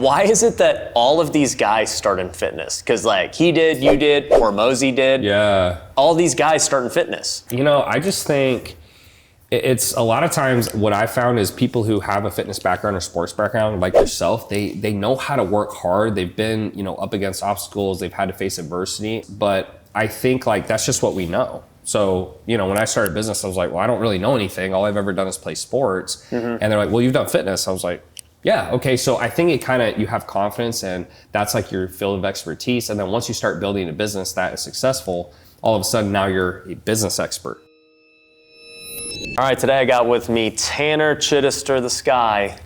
Why is it that all of these guys start in fitness? Because like he did, you did, or Mosey did. Yeah. All these guys start in fitness. You know, I just think it's a lot of times what I found is people who have a fitness background or sports background like yourself, they know how to work hard. They've been, you know, up against obstacles. They've had to face adversity. But I think like that's just what we know. So, you know, when I started business, I was like, well, I don't really know anything. All I've ever done is play sports. And they're like, well, you've done fitness. I was like, yeah, okay. So I think it kind of, you have confidence and that's like your field of expertise. And then once you start building a business that is successful, all of a sudden now you're a business expert. All right, today I got with me Tanner Chidester, the Sky.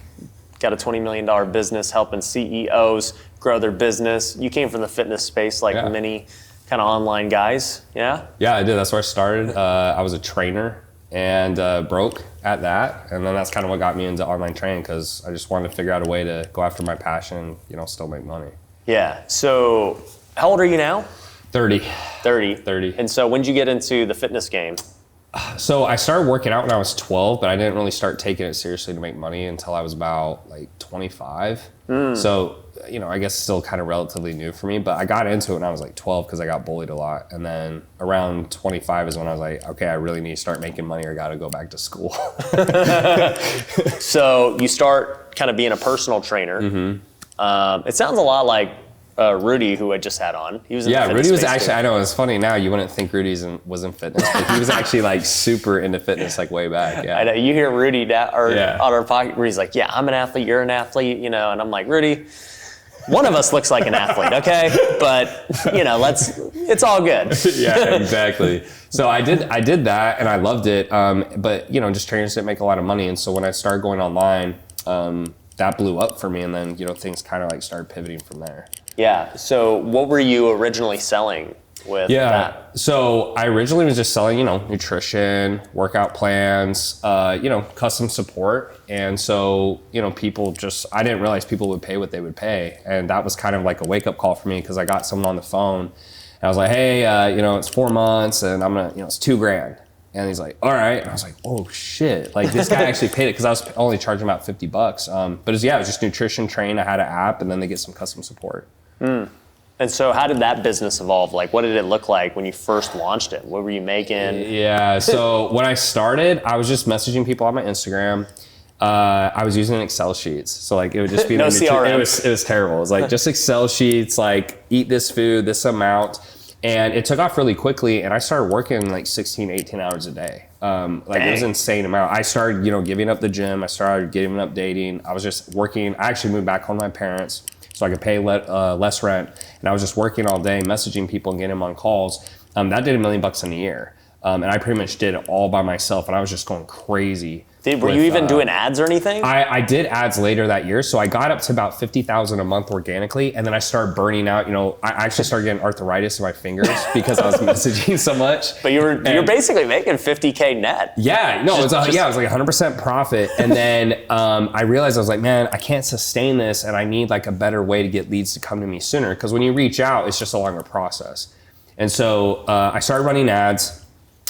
Got a $20 million business helping CEOs grow their business. You came from the fitness space like many kind of online guys, yeah? Yeah, I did. That's where I started. I was a trainer and broke at that. And then that's kind of what got me into online training because I just wanted to figure out a way to go after my passion, you know, still make money. Yeah, so how old are you now? 30. 30. And so when did you get into the fitness game? So I started working out when I was 12, but I didn't really start taking it seriously to make money until I was about like 25. So, you know, I guess still kind of relatively new for me, but I got into it when I was like 12 because I got bullied a lot. And then around 25 is when I was like, okay, I really need to start making money or got to go back to school. So you start kind of being a personal trainer. It sounds a lot like Rudy, who I just had on. He was in the fitness Rudy was space actually, too. I know, it's funny now, you wouldn't think Rudy was in fitness, but he was actually like super into fitness like way back, I know, you hear Rudy on our podcast, Rudy's like, yeah, I'm an athlete, you're an athlete, you know, and I'm like, Rudy, one of us looks like an athlete, okay? But, you know, it's all good. Yeah, exactly. So I did that and I loved it, but, you know, just trainers didn't make a lot of money, and so when I started going online, that blew up for me, and then, you know, things kind of like started pivoting from there. Yeah, so what were you originally selling with that? So I originally was just selling, you know, nutrition, workout plans, you know, custom support. And so, you know, I didn't realize people would pay what they would pay. And that was kind of like a wake up call for me because I got someone on the phone and I was like, hey, you know, it's 4 months and I'm gonna, you know, it's $2,000. And he's like, all right. And I was like, oh shit. Like this guy actually paid it because I was only charging about $50. But it was just nutrition train. I had an app and then they get some custom support. And so how did that business evolve? Like, what did it look like when you first launched it? What were you making? Yeah, so when I started, I was just messaging people on my Instagram. I was using Excel sheets. So like, it would just be no CRM. It was terrible. It was like just Excel sheets, like eat this food, this amount. And it took off really quickly. And I started working like 16, 18 hours a day. Like it was an insane amount. I started, you know, giving up the gym. I started giving up dating. I was just working. I actually moved back home to my parents so I could pay less rent. And I was just working all day, messaging people and getting them on calls. That did $1 million in a year. And I pretty much did it all by myself. And I was just going crazy. Were you even doing ads or anything? I did ads later that year. So I got up to about 50,000 a month organically. And then I started burning out, you know, I actually started getting arthritis in my fingers because I was messaging so much. But you're basically making 50K net. Yeah, no, it was like 100% profit. And then I realized I was like, man, I can't sustain this. And I need like a better way to get leads to come to me sooner. Because when you reach out, it's just a longer process. And so I started running ads.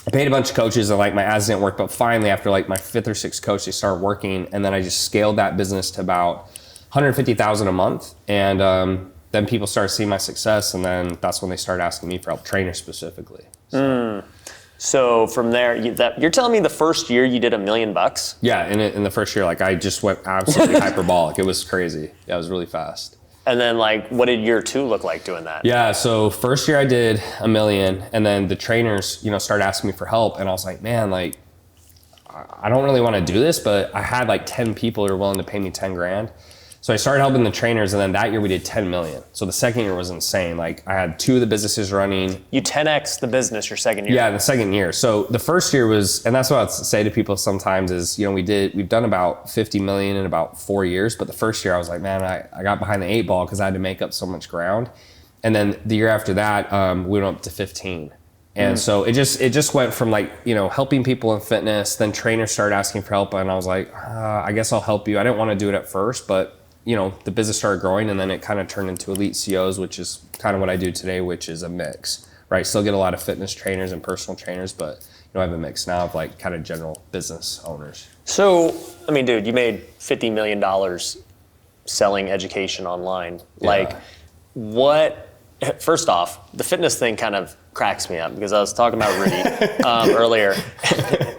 I paid a bunch of coaches and like my ads didn't work, but finally after like my 5th or 6th coach, they started working. And then I just scaled that business to about 150,000 a month. And then people started seeing my success. And then that's when they started asking me for help, trainers specifically. So from there, you're telling me the first year you did $1 million? Yeah, in the first year, like I just went absolutely hyperbolic. It was crazy. Yeah, it was really fast. And then like, what did year 2 look like doing that? Yeah, so first year I did $1 million, and then the trainers, you know, started asking me for help, and I was like, man, like, I don't really want to do this, but I had like 10 people who were willing to pay me 10 grand. So I started helping the trainers, and then that year we did 10 million. So the second year was insane. Like I had 2 of the businesses running. You 10x the business your second year. Yeah, the second year. So the first year was, and that's what I'd say to people sometimes is, you know, we've done about 50 million in about 4 years, but the first year I was like, man, I got behind the 8 ball because I had to make up so much ground. And then the year after that, we went up to 15. And so it just went from like, you know, helping people in fitness, then trainers started asking for help, and I was like, I guess I'll help you. I didn't want to do it at first, but you know, the business started growing, and then it kind of turned into elite COs, which is kind of what I do today, which is a mix, right? Still get a lot of fitness trainers and personal trainers, but you know, I have a mix now of like kind of general business owners. So, I mean, dude, you made $50 million selling education online. Yeah. Like first off, the fitness thing kind of cracks me up because I was talking about Rudy earlier,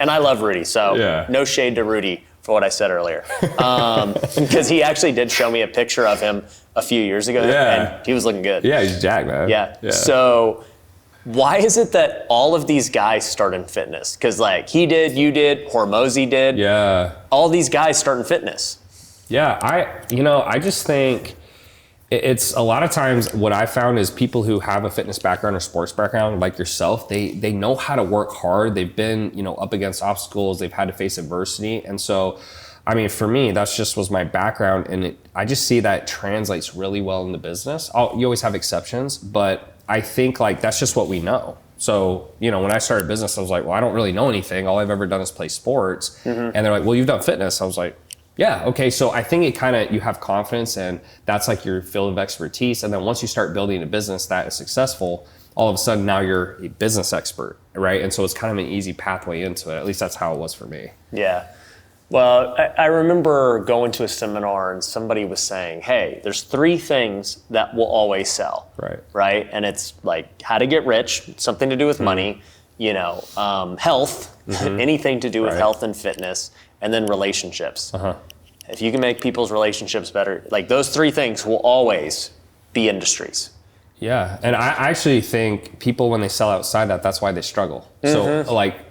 and I love Rudy, so no shade to Rudy for what I said earlier. Because he actually did show me a picture of him a few years ago, and he was looking good. Yeah, he's jacked, man. Yeah. So why is it that all of these guys start in fitness? Because like he did, you did, Hormozy did. Yeah. All these guys start in fitness. Yeah, I just think it's a lot of times what I found is people who have a fitness background or sports background like yourself, they know how to work hard. They've been, up against obstacles. They've had to face adversity. And so, I mean, for me, that's just was my background. And I just see that translates really well into business. You always have exceptions, but I think like that's just what we know. So, when I started business, I was like, well, I don't really know anything. All I've ever done is play sports. And they're like, well, you've done fitness. I was like, yeah, okay. So I think you have confidence and that's like your field of expertise. And then once you start building a business that is successful, all of a sudden now you're a business expert, right? And so it's kind of an easy pathway into it. At least that's how it was for me. Yeah. Well, I remember going to a seminar and somebody was saying, hey, there's 3 things that will always sell. Right. And it's like how to get rich, something to do with money, health, anything to do with health and fitness, and then relationships. If you can make people's relationships better, like those 3 things will always be industries. Yeah. And I actually think people, when they sell outside that's why they struggle. So like,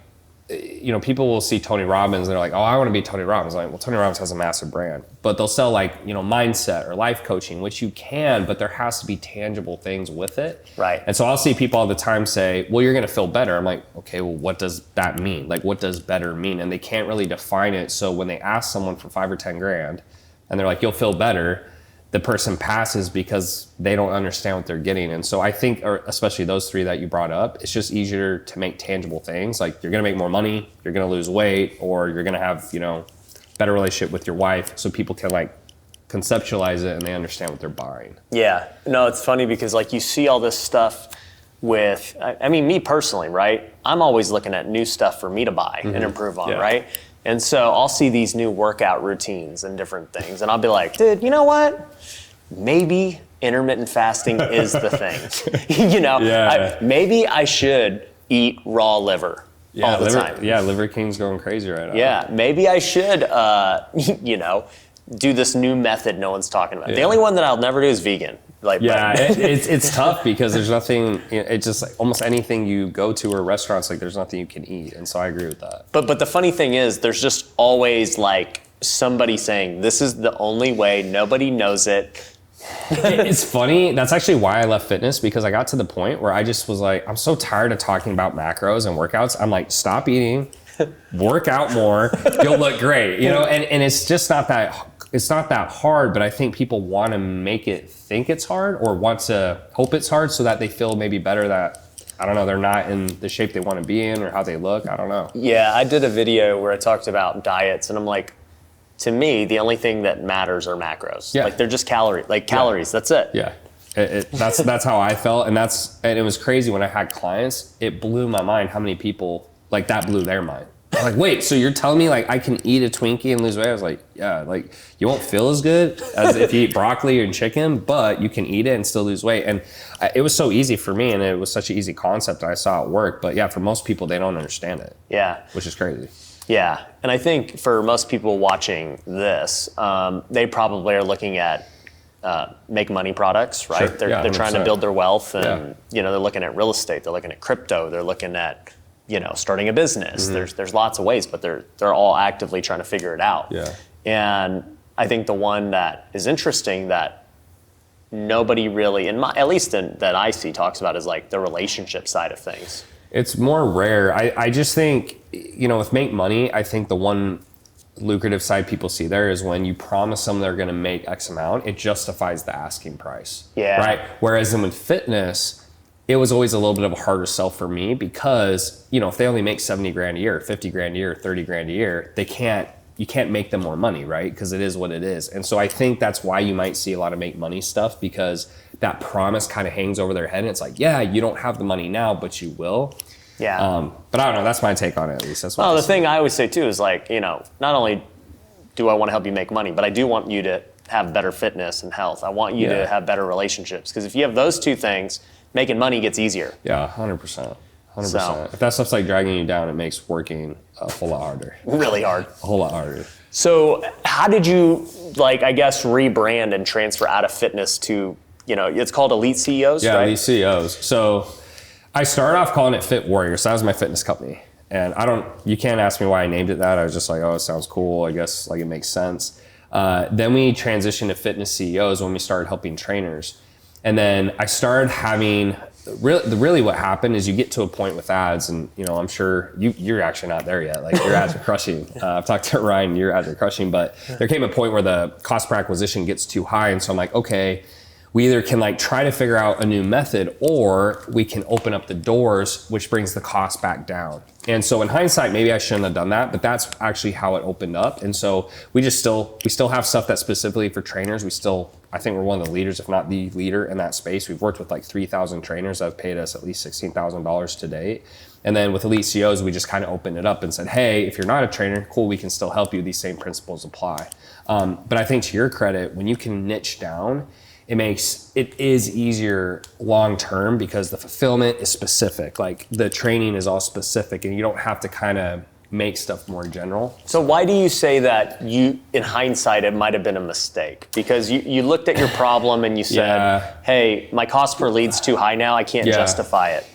people will see Tony Robbins and they're like, oh, I want to be Tony Robbins. Like, well, Tony Robbins has a massive brand, but they'll sell like, mindset or life coaching, which you can, but there has to be tangible things with it. Right. And so I'll see people all the time say, well, you're going to feel better. I'm like, okay, well, what does that mean? Like, what does better mean? And they can't really define it. So when they ask someone for 5 or 10 grand and they're like, you'll feel better, the person passes because they don't understand what they're getting. And so I think, or especially those 3 that you brought up, it's just easier to make tangible things. Like you're going to make more money, you're going to lose weight, or you're going to have, better relationship with your wife. So people can like conceptualize it and they understand what they're buying. Yeah. No, it's funny because like you see all this stuff with, I mean, me personally, right? I'm always looking at new stuff for me to buy and improve on, right? And so I'll see these new workout routines and different things, and I'll be like, dude, you know what? Maybe intermittent fasting is the thing. Maybe I should eat raw liver all the time. Yeah, Liver King's going crazy right now. Yeah, maybe I should, do this new method no one's talking about. The only one that I'll never do is vegan. It's tough because there's nothing. It's just like almost anything you go to or restaurants, like there's nothing you can eat, and so I agree with that. But the funny thing is, there's just always like somebody saying this is the only way. Nobody knows it. It's funny. That's actually why I left fitness, because I got to the point where I just was like, I'm so tired of talking about macros and workouts. I'm like, stop eating, work out more, you'll look great, And it's just not that. It's not that hard, but I think people want to make it think it's hard or want to hope it's hard so that they feel maybe better that, I don't know, they're not in the shape they want to be in or how they look. I don't know. Yeah, I did a video where I talked about diets, and I'm like, to me, the only thing that matters are macros. Yeah. Like they're just calories. That's it. Yeah. That's how I felt. And it was crazy when I had clients, it blew my mind how many people, like that blew their mind. I'm like, wait, so you're telling me like I can eat a Twinkie and lose weight? I was like, yeah, like you won't feel as good as if you eat broccoli and chicken, but you can eat it and still lose weight. And it was so easy for me, and it was such an easy concept that I saw it work. But yeah, for most people, they don't understand it. Yeah. Which is crazy. Yeah. And I think for most people watching this, they probably are looking at make money products, right? Sure. They're trying to build their wealth, and they're looking at real estate, they're looking at crypto, they're looking at starting a business. There's lots of ways, but they're all actively trying to figure it out. Yeah. And I think the one that is interesting that nobody really, at least that I see, talks about is like the relationship side of things. It's more rare. I just think, with make money, I think the one lucrative side people see there is when you promise them they're going to make X amount, it justifies the asking price. Yeah. Right. Whereas with fitness, it was always a little bit of a harder sell for me because, if they only make 70 grand a year, 50 grand a year, 30 grand a year, you can't make them more money, right? Because it is what it is. And so I think that's why you might see a lot of make money stuff, because that promise kind of hangs over their head. And it's like, yeah, you don't have the money now, but you will. Yeah. But I don't know. That's my take on it, at least. That's what the thing I always say too is like, not only do I want to help you make money, but I do want you to have better fitness and health. I want you Yeah. to have better relationships. Because if you have those two things, making money gets easier. Yeah, 100%. 100%. So- If that stuff's like dragging you down, it makes working a whole lot harder. Really hard. A whole lot harder. So how did you, like, I guess, rebrand and transfer out of fitness to, you know, it's called Elite CEOs, Yeah, right? these CEOs. So I started off calling it Fit Warriors. That was my fitness company. And you can't ask me why I named it that. I was just like, oh, it sounds cool. I guess like it makes sense. Then we transitioned to Fitness CEOs when we started helping trainers. And then I started having, really what happened is you get to a point with ads, and you know, I'm sure you're actually not there yet. Like your ads are crushing. I've talked to Ryan, your ads are crushing, but there came a point where the cost per acquisition gets too high. And so I'm like, okay, we either can like try to figure out a new method, or we can open up the doors, which brings the cost back down. And so in hindsight, maybe I shouldn't have done that, but that's actually how it opened up. And so we still have stuff that's specifically for trainers. I think we're one of the leaders, if not the leader in that space. We've worked with like 3,000 trainers that have paid us at least $16,000 to date. And then with Elite CEOs, we just kind of opened it up and said, hey, if you're not a trainer, cool, we can still help you. These same principles apply. But I think to your credit, when you can niche down, it is easier long term because the fulfillment is specific. Like the training is all specific, and you don't have to kind of make stuff more general. So why do you say that in hindsight, it might have been a mistake? Because you looked at your problem and you said, hey, my cost per lead's too high now. I can't justify it.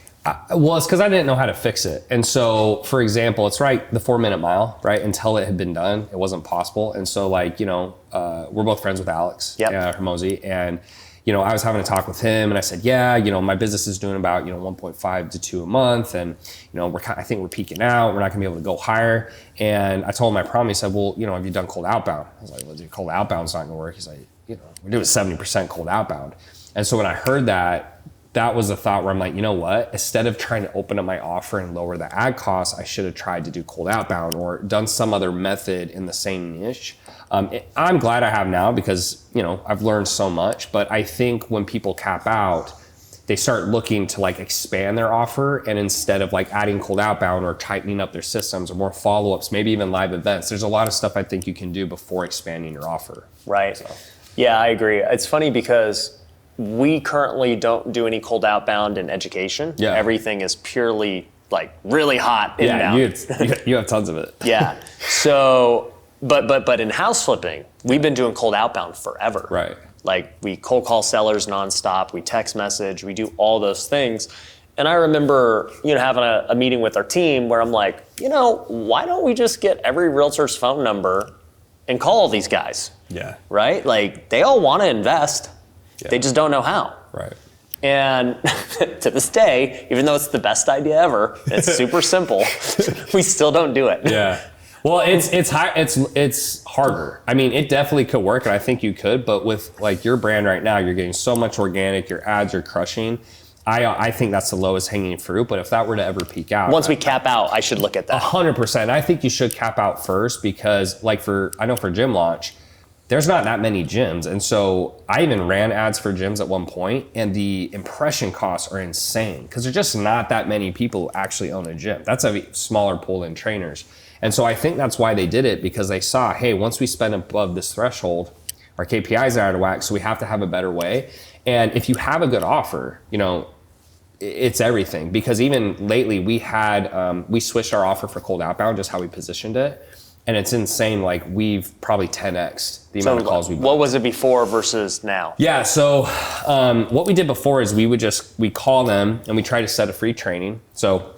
Well, it's because I didn't know how to fix it. And so, for example, it's right, the 4-minute mile, right? Until it had been done, it wasn't possible. And so, like, you know, we're both friends with Alex Hermosi. And, you know, I was having a talk with him and I said, yeah, you know, my business is doing about, you know, 1.5 to 2 a month. And, you know, I think we're peaking out. We're not gonna be able to go higher. And I told him my problem. He said, well, you know, have you done cold outbound? I was like, well, dude, cold outbound's not gonna work. He's like, you know, we're doing 70% cold outbound. And so when I heard that was a thought where I'm like, you know what? Instead of trying to open up my offer and lower the ad costs, I should have tried to do cold outbound or done some other method in the same niche. I'm glad I have now because, you know, I've learned so much. But I think when people cap out, they start looking to like expand their offer, and instead of like adding cold outbound or tightening up their systems or more follow-ups, maybe even live events, there's a lot of stuff I think you can do before expanding your offer. Right. So. Yeah, I agree. It's funny because we currently don't do any cold outbound in education. Yeah. Everything is purely like really hot inbound. You have tons of it. Yeah. So, but in house flipping, we've been doing cold outbound forever. Right. Like we cold call sellers nonstop, we text message, we do all those things. And I remember, you know, having a meeting with our team where I'm like, you know, why don't we just get every realtor's phone number and call all these guys? Yeah. Right? Like they all want to invest. Yeah. They just don't know how. Right. And to this day, even though it's the best idea ever, it's super simple, we still don't do it. Yeah. Well, it's harder. I mean, it definitely could work, and I think you could. But with like your brand right now, you're getting so much organic. Your ads are crushing. I think that's the lowest hanging fruit. But if that were to ever peak out, once we cap out, I should look at that. 100%. I think you should cap out first because, like I know for Gym Launch, there's not that many gyms. And so I even ran ads for gyms at one point, and the impression costs are insane because there's just not that many people who actually own a gym. That's a smaller pool than trainers. And so I think that's why they did it, because they saw, hey, once we spend above this threshold, our KPIs are out of whack, so we have to have a better way. And if you have a good offer, you know, it's everything. Because even lately we switched our offer for cold outbound, just how we positioned it. And it's insane, like we've probably 10x'd the amount of calls we've done. What was it before versus now? Yeah, so what we did before is we call them and we try to set a free training. So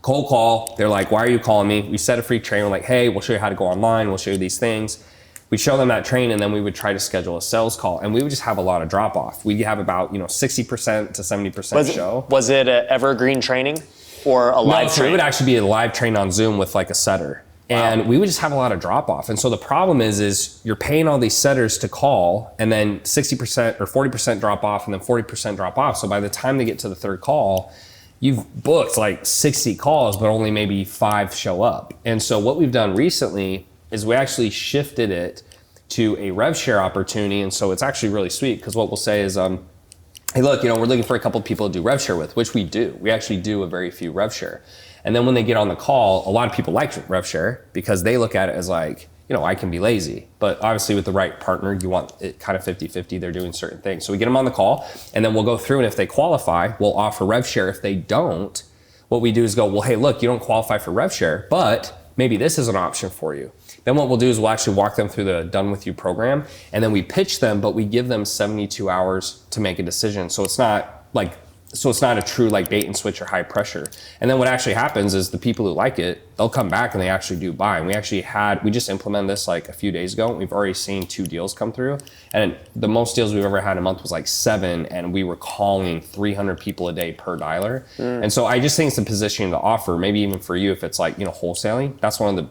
cold call, they're like, why are you calling me? We set a free training, we're like, hey, we'll show you how to go online, we'll show you these things. We show them that training, and then we would try to schedule a sales call, and we would just have a lot of drop off. We'd have about 60% to 70% show. Was it an evergreen training or a live training? It would actually be a live train on Zoom with like a setter. And we would just have a lot of drop off. And so the problem is you're paying all these setters to call, and then 60% or 40% drop off, and then 40% drop off. So by the time they get to the third call, you've booked like 60 calls, but only maybe 5 show up. And so what we've done recently is we actually shifted it to a rev share opportunity. And so it's actually really sweet, because what we'll say is, hey, look, we're looking for a couple of people to do rev share with, which we do. We actually do a very few rev share. And then when they get on the call, a lot of people like rev share because they look at it as like, I can be lazy. But obviously with the right partner, you want it kind of 50-50. They're doing certain things. So we get them on the call, and then we'll go through, and if they qualify, we'll offer rev share. If they don't, what we do is go, well, hey, look, you don't qualify for rev share, but maybe this is an option for you. Then what we'll do is we'll actually walk them through the Done With You program, and then we pitch them, but we give them 72 hours to make a decision. So it's not a true like bait and switch or high pressure. And then what actually happens is the people who like it, they'll come back and they actually do buy. And we just implemented this like a few days ago. We've already seen 2 deals come through. And the most deals we've ever had in a month was like 7. And we were calling 300 people a day per dialer. And so I just think it's the positioning to offer, maybe even for you, if it's like, wholesaling, that's one of the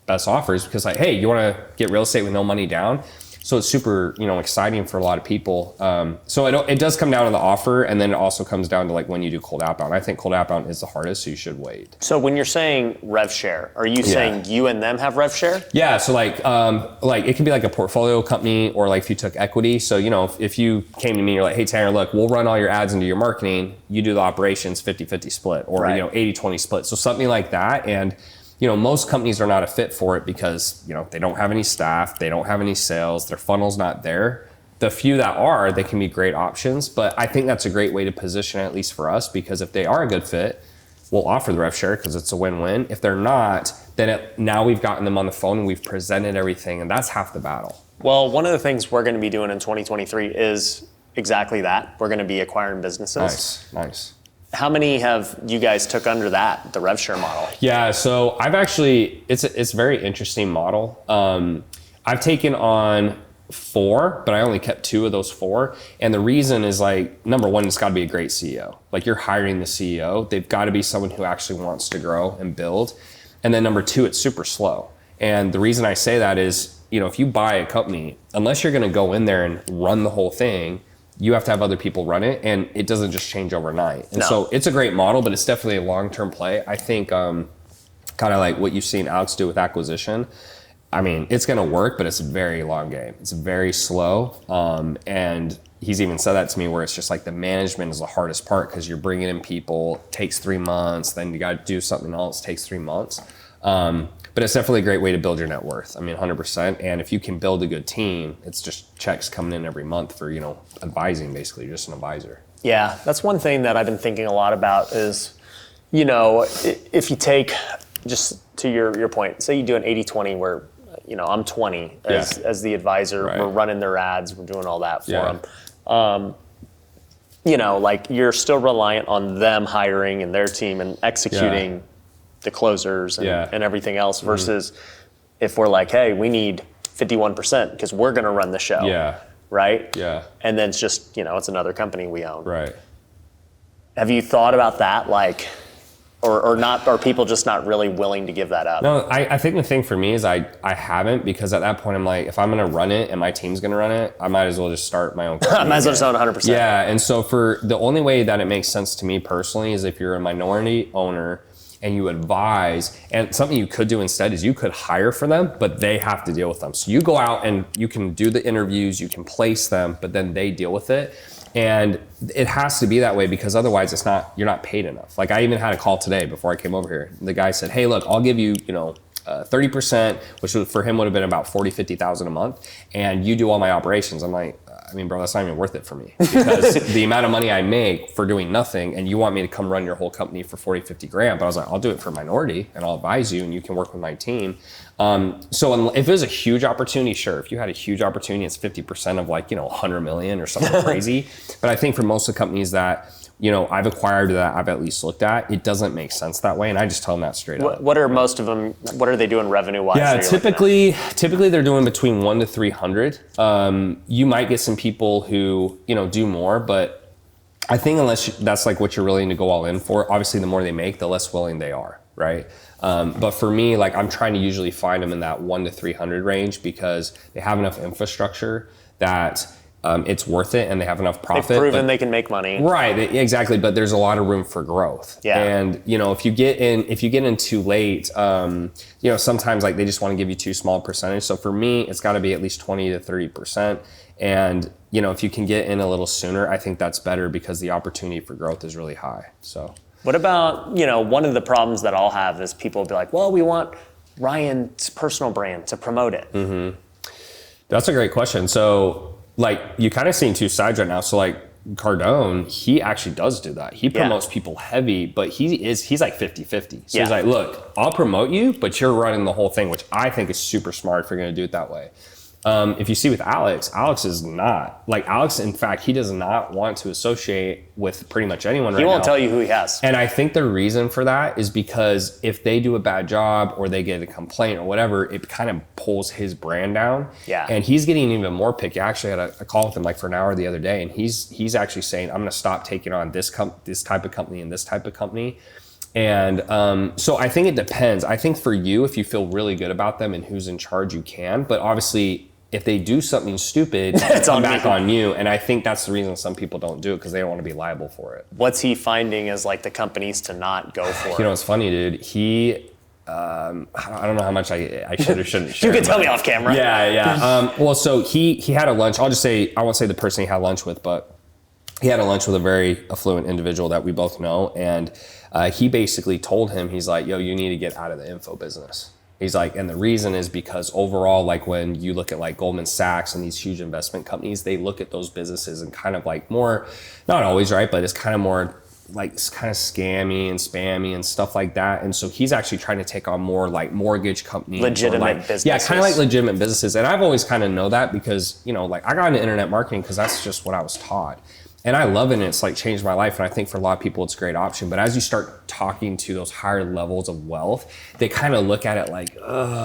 best offers, because like, hey, you want to get real estate with no money down? So it's super, exciting for a lot of people. So it does come down to the offer, and then it also comes down to like when you do cold outbound. I think cold outbound is the hardest, so you should wait. So when you're saying rev share, are you saying you and them have rev share? Yeah. So like it can be like a portfolio company, or like if you took equity. So if you came to me, you're like, hey Tanner, look, we'll run all your ads and do your marketing. You do the operations, 50-50 split, or 80-20 split. So something like that. And most companies are not a fit for it because, they don't have any staff, they don't have any sales, their funnel's not there. The few that are, they can be great options, but I think that's a great way to position it, at least for us, because if they are a good fit, we'll offer the rev share because it's a win-win. If they're not, then now we've gotten them on the phone and we've presented everything, and that's half the battle. Well, one of the things we're going to be doing in 2023 is exactly that. We're going to be acquiring businesses. Nice. How many have you guys took under that, the rev share model? Yeah, so I've actually, it's a very interesting model. I've taken on 4, but I only kept 2 of those 4. And the reason is like, number one, it's gotta be a great CEO. Like you're hiring the CEO, they've gotta be someone who actually wants to grow and build. And then number 2, it's super slow. And the reason I say that is, if you buy a company, unless you're gonna go in there and run the whole thing, you have to have other people run it, and it doesn't just change overnight. And so it's a great model, but it's definitely a long-term play. I think kind of like what you've seen Alex do with acquisition. I mean, it's going to work, but it's a very long game. It's very slow. And he's even said that to me, where it's just like the management is the hardest part, because you're bringing in people, takes 3 months, then you got to do something else, takes 3 months. But it's definitely a great way to build your net worth. I mean, 100%. And if you can build a good team, it's just checks coming in every month for, advising, basically. You're just an advisor. Yeah, that's one thing that I've been thinking a lot about is, if you take, just to your point, say you do an 80-20 where, I'm 20 as the advisor, right. We're running their ads, we're doing all that for them. Like you're still reliant on them hiring and their team and executing the closers and everything else, versus if we're like, hey, we need 51% because we're going to run the show. Yeah. Right? Yeah. And then it's just, it's another company we own. Right. Have you thought about that? Like, or not, are people just not really willing to give that up? No, I think the thing for me is I haven't, because at that point I'm like, if I'm going to run it and my team's going to run it, I might as well just start my own company. I might as well just own 100%. Yeah. And so for the only way that it makes sense to me personally is if you're a minority owner and you advise, and something you could do instead is you could hire for them, but they have to deal with them. So you go out and you can do the interviews, you can place them, but then they deal with it. And it has to be that way, because otherwise you're not paid enough. Like I even had a call today before I came over here. The guy said, hey, look, I'll give you, 30%, which for him would have been about $40,000-$50,000 a month. And you do all my operations. I'm like, I mean, bro, that's not even worth it for me, because the amount of money I make for doing nothing, and you want me to come run your whole company for 40-50 grand. But I was like, I'll do it for a minority and I'll advise you and you can work with my team. So if there's a huge opportunity, sure. If you had a huge opportunity, it's 50% of like, 100 million or something crazy. But I think for most of the companies that, I've acquired, that I've at least looked at, it doesn't make sense that way. And I just tell them that straight up. What are most of them, what are they doing revenue-wise? Yeah, typically they're doing between 1 to 300. You might get some people who, do more, but I think unless that's like what you're willing to go all in for, obviously the more they make, the less willing they are, right? But for me, like I'm trying to usually find them in that 1 to 300 range, because they have enough infrastructure that it's worth it, and they have enough profit. They've proven they can make money. Right, exactly. But there's a lot of room for growth. Yeah. And if you get in too late, sometimes like they just want to give you too small percentage. So for me, it's got to be at least 20 to 30%. And if you can get in a little sooner, I think that's better, because the opportunity for growth is really high. So. What about, one of the problems that I'll have is people will be like, well, we want Ryan's personal brand to promote it? That's a great question. So like you kind of seeing two sides right now. So like Cardone, he actually does do that. He promotes people heavy, but he's like 50-50. So he's like, look, I'll promote you, but you're running the whole thing, which I think is super smart if you're going to do it that way. If you see with Alex is not. Like Alex, in fact, he does not want to associate with pretty much anyone right now. He won't tell you who he has. And I think the reason for that is because if they do a bad job or they get a complaint or whatever, it kind of pulls his brand down. Yeah. And he's getting even more picky. I actually had a call with him like for an hour the other day, and he's actually saying, I'm going to stop taking on this type of company and this type of company. And so I think it depends. I think for you, if you feel really good about them and who's in charge, you can. But obviously, if they do something stupid, it's back on you. And I think that's the reason some people don't do it, because they don't want to be liable for it. What's he finding as like the companies to not go for it? You know, it's funny, dude. He, I don't know how much I should or shouldn't share. You can tell me off camera. Yeah. Well, so he had a lunch. I won't say the person he had lunch with, but he had a lunch with a very affluent individual that we both know. And he basically told him, he's like, yo, you need to get out of the info business. He's like, and the reason is because overall, like when you look at like Goldman Sachs and these huge investment companies, they look at those businesses and kind of like more, not always, right, but it's kind of more like kind of scammy and spammy and stuff like that. And so he's actually trying to take on more like mortgage companies. Legitimate businesses. Yeah, kind of like legitimate businesses. And I've always kind of know that because, you know, like I got into internet marketing because that's just what I was taught. And I love it, and it's like changed my life. And I think for a lot of people, it's a great option. But as you start talking to those higher levels of wealth, they kind of look at it like,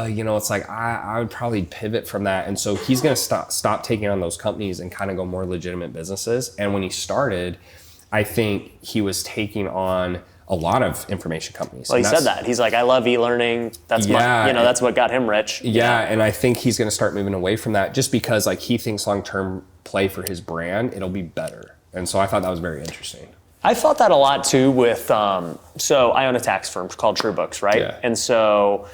you know, it's like, I would probably pivot from that. And so he's going to stop taking on those companies and kind of go more legitimate businesses. And when he started, I think he was taking on a lot of information companies. Well, he said that. He's like, I love e-learning. That's that's what got him rich. Yeah, and I think he's going to start moving away from that just because like he thinks long-term play for his brand, it'll be better. And so I thought that was very interesting. I felt that a lot too with, so I own a tax firm called TrueBooks, right? Yeah. And so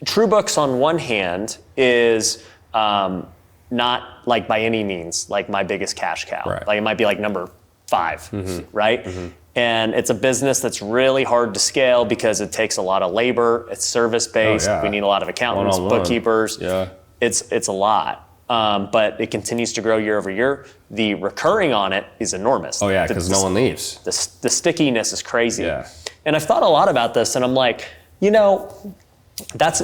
TrueBooks on one hand is not like by any means like my biggest cash cow. Right. Like it might be like number 5, right? And it's a business that's really hard to scale because it takes a lot of labor. It's service-based. Oh, yeah. We need a lot of accountants, One-on-one. bookkeepers. Yeah. It's a lot. But it continues to grow year over year. The recurring on it is enormous. Oh yeah, because no one leaves. The stickiness is crazy. Yeah. And I've thought a lot about this, and I'm like, you know, that's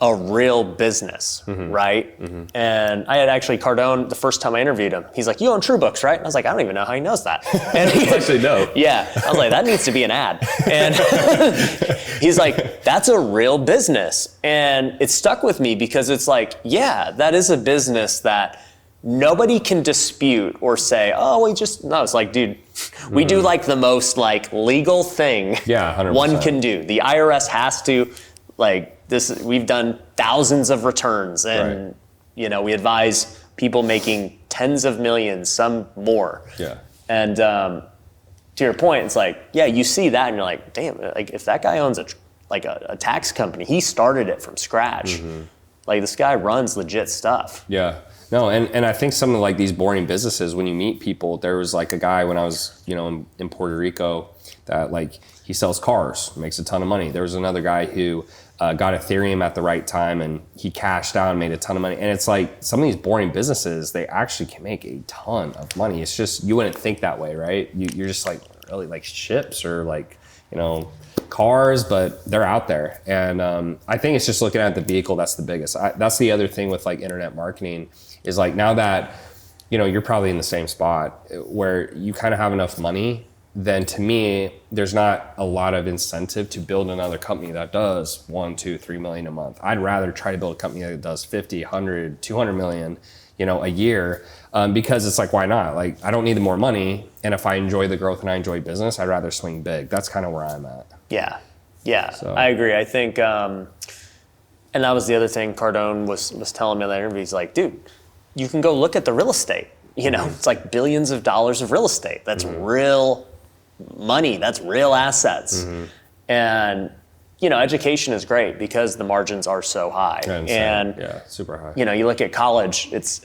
a real business, right? And I had actually Cardone, the first time I interviewed him, he's like, you own TrueBooks, right? And I was like, I don't even know how he knows that. And he actually no. Yeah, I was like, that needs to be an ad. And he's like, that's a real business. And it stuck with me because it's like, yeah, that is a business that nobody can dispute or say, oh, no, it's like, dude, we do like the most like legal thing 100%. one can do. The IRS has to, like, we've done thousands of returns, and you know, we advise people making tens of millions, some more. Yeah. And to your point, it's like, yeah, you see that and you're like, damn, like if that guy owns a tax company, he started it from scratch. Like this guy runs legit stuff. Yeah. No, and I think some of like these boring businesses, when you meet people, there was like a guy when I was, you know, in Puerto Rico that like he sells cars, makes a ton of money. There was another guy who got Ethereum at the right time and he cashed out and made a ton of money. And it's like some of these boring businesses, they actually can make a ton of money. It's just, you wouldn't think that way, right? You're just like really like ships or like, you know, cars, but they're out there. And I think it's just looking at the vehicle that's the biggest. That's the other thing with like internet marketing is like now that, you know, you're probably in the same spot where you kind of have enough money, then to me, there's not a lot of incentive to build another company that does 1, 2, 3 million a month. I'd rather try to build a company that does 50, 100, 200 million, you know, a year, because it's like, why not? Like, I don't need the more money. And if I enjoy the growth and I enjoy business, I'd rather swing big. That's kind of where I'm at. Yeah, so. I agree. I think, and that was the other thing Cardone was telling me in that interview. He's like, dude, you can go look at the real estate. You know, it's like billions of dollars of real estate. That's real money. That's real assets. And education is great because the margins are so high. And yeah, super high. You look at college, it's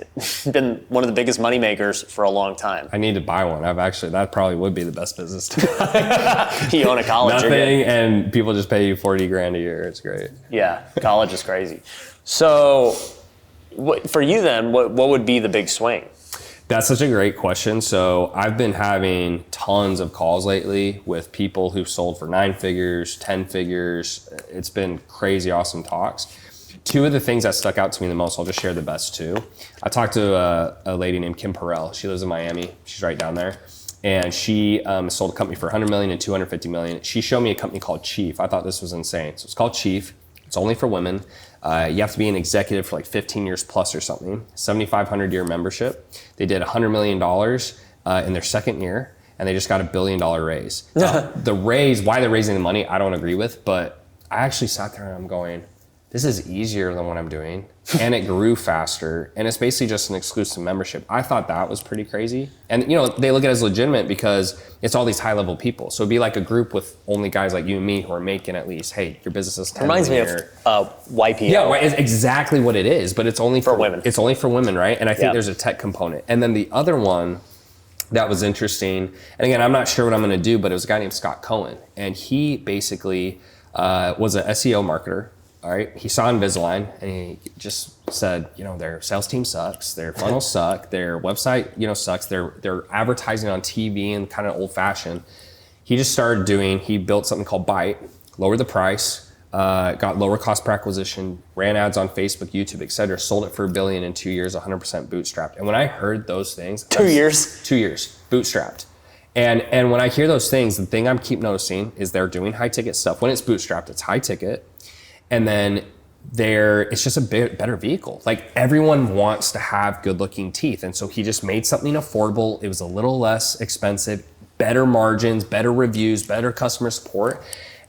been one of the biggest money makers for a long time. I need to buy one. That probably would be the best business to buy. You own a college. Nothing, and people just pay you $40,000 a year. It's great. Yeah, college is crazy. So for you then, what would be the big swing? That's such a great question. So I've been having tons of calls lately with people who've sold for 9 figures, 10 figures. It's been crazy, awesome talks. 2 of the things that stuck out to me the most, I'll just share the best 2. I talked to a lady named Kim Perrell. She lives in Miami. She's right down there. And she sold a company for $100 million and $250 million. She showed me a company called Chief. I thought this was insane. So it's called Chief. It's only for women. You have to be an executive for like 15 years plus or something. 7,500 year membership. They did $100 million in their second year, and they just got $1 billion raise. The raise, why they're raising the money, I don't agree with, but I actually sat there and I'm going, this is easier than what I'm doing, and it grew faster, and it's basically just an exclusive membership. I thought that was pretty crazy. And they look at it as legitimate because it's all these high level people. So it'd be like a group with only guys like you and me who are making at least, hey, your business is 10 Reminds me of YPO. Yeah, right, it's exactly what it is, but it's only for women. It's only for women, right? And I think there's a tech component. And then the other one that was interesting, and again, I'm not sure what I'm gonna do, but it was a guy named Scott Cohen. And he basically was an SEO marketer. All right, he saw Invisalign and he just said, their sales team sucks, their funnels suck, their website, sucks, they're advertising on TV and kind of old fashioned. He just started he built something called Byte, lowered the price, got lower cost per acquisition, ran ads on Facebook, YouTube, et cetera, sold it for $1 billion in 2 years, 100% bootstrapped. And when I heard those things, 2 years, 2 years, bootstrapped. And when I hear those things, the thing I keep noticing is they're doing high ticket stuff. When it's bootstrapped, it's high ticket. And then it's just a better vehicle. Like everyone wants to have good looking teeth. And so he just made something affordable. It was a little less expensive, better margins, better reviews, better customer support.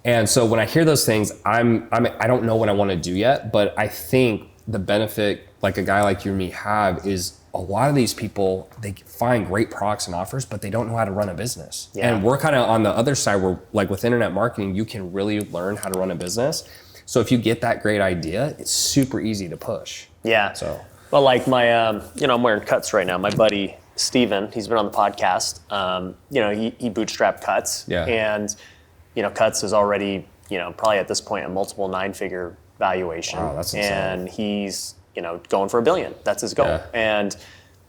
And so when I hear those things, I don't know what I want to do yet, but I think the benefit like a guy like you and me have is a lot of these people, they find great products and offers, but they don't know how to run a business. Yeah. And we're kind of on the other side where like with internet marketing, you can really learn how to run a business. So if you get that great idea, it's super easy to push. Yeah. So, well, like my, I'm wearing Cuts right now. My buddy Steven, he's been on the podcast. He bootstrapped Cuts. Yeah. And, Cuts is already, probably at this point a multiple 9-figure valuation. Wow, that's insane. And he's, going for $1 billion. That's his goal. Yeah. And,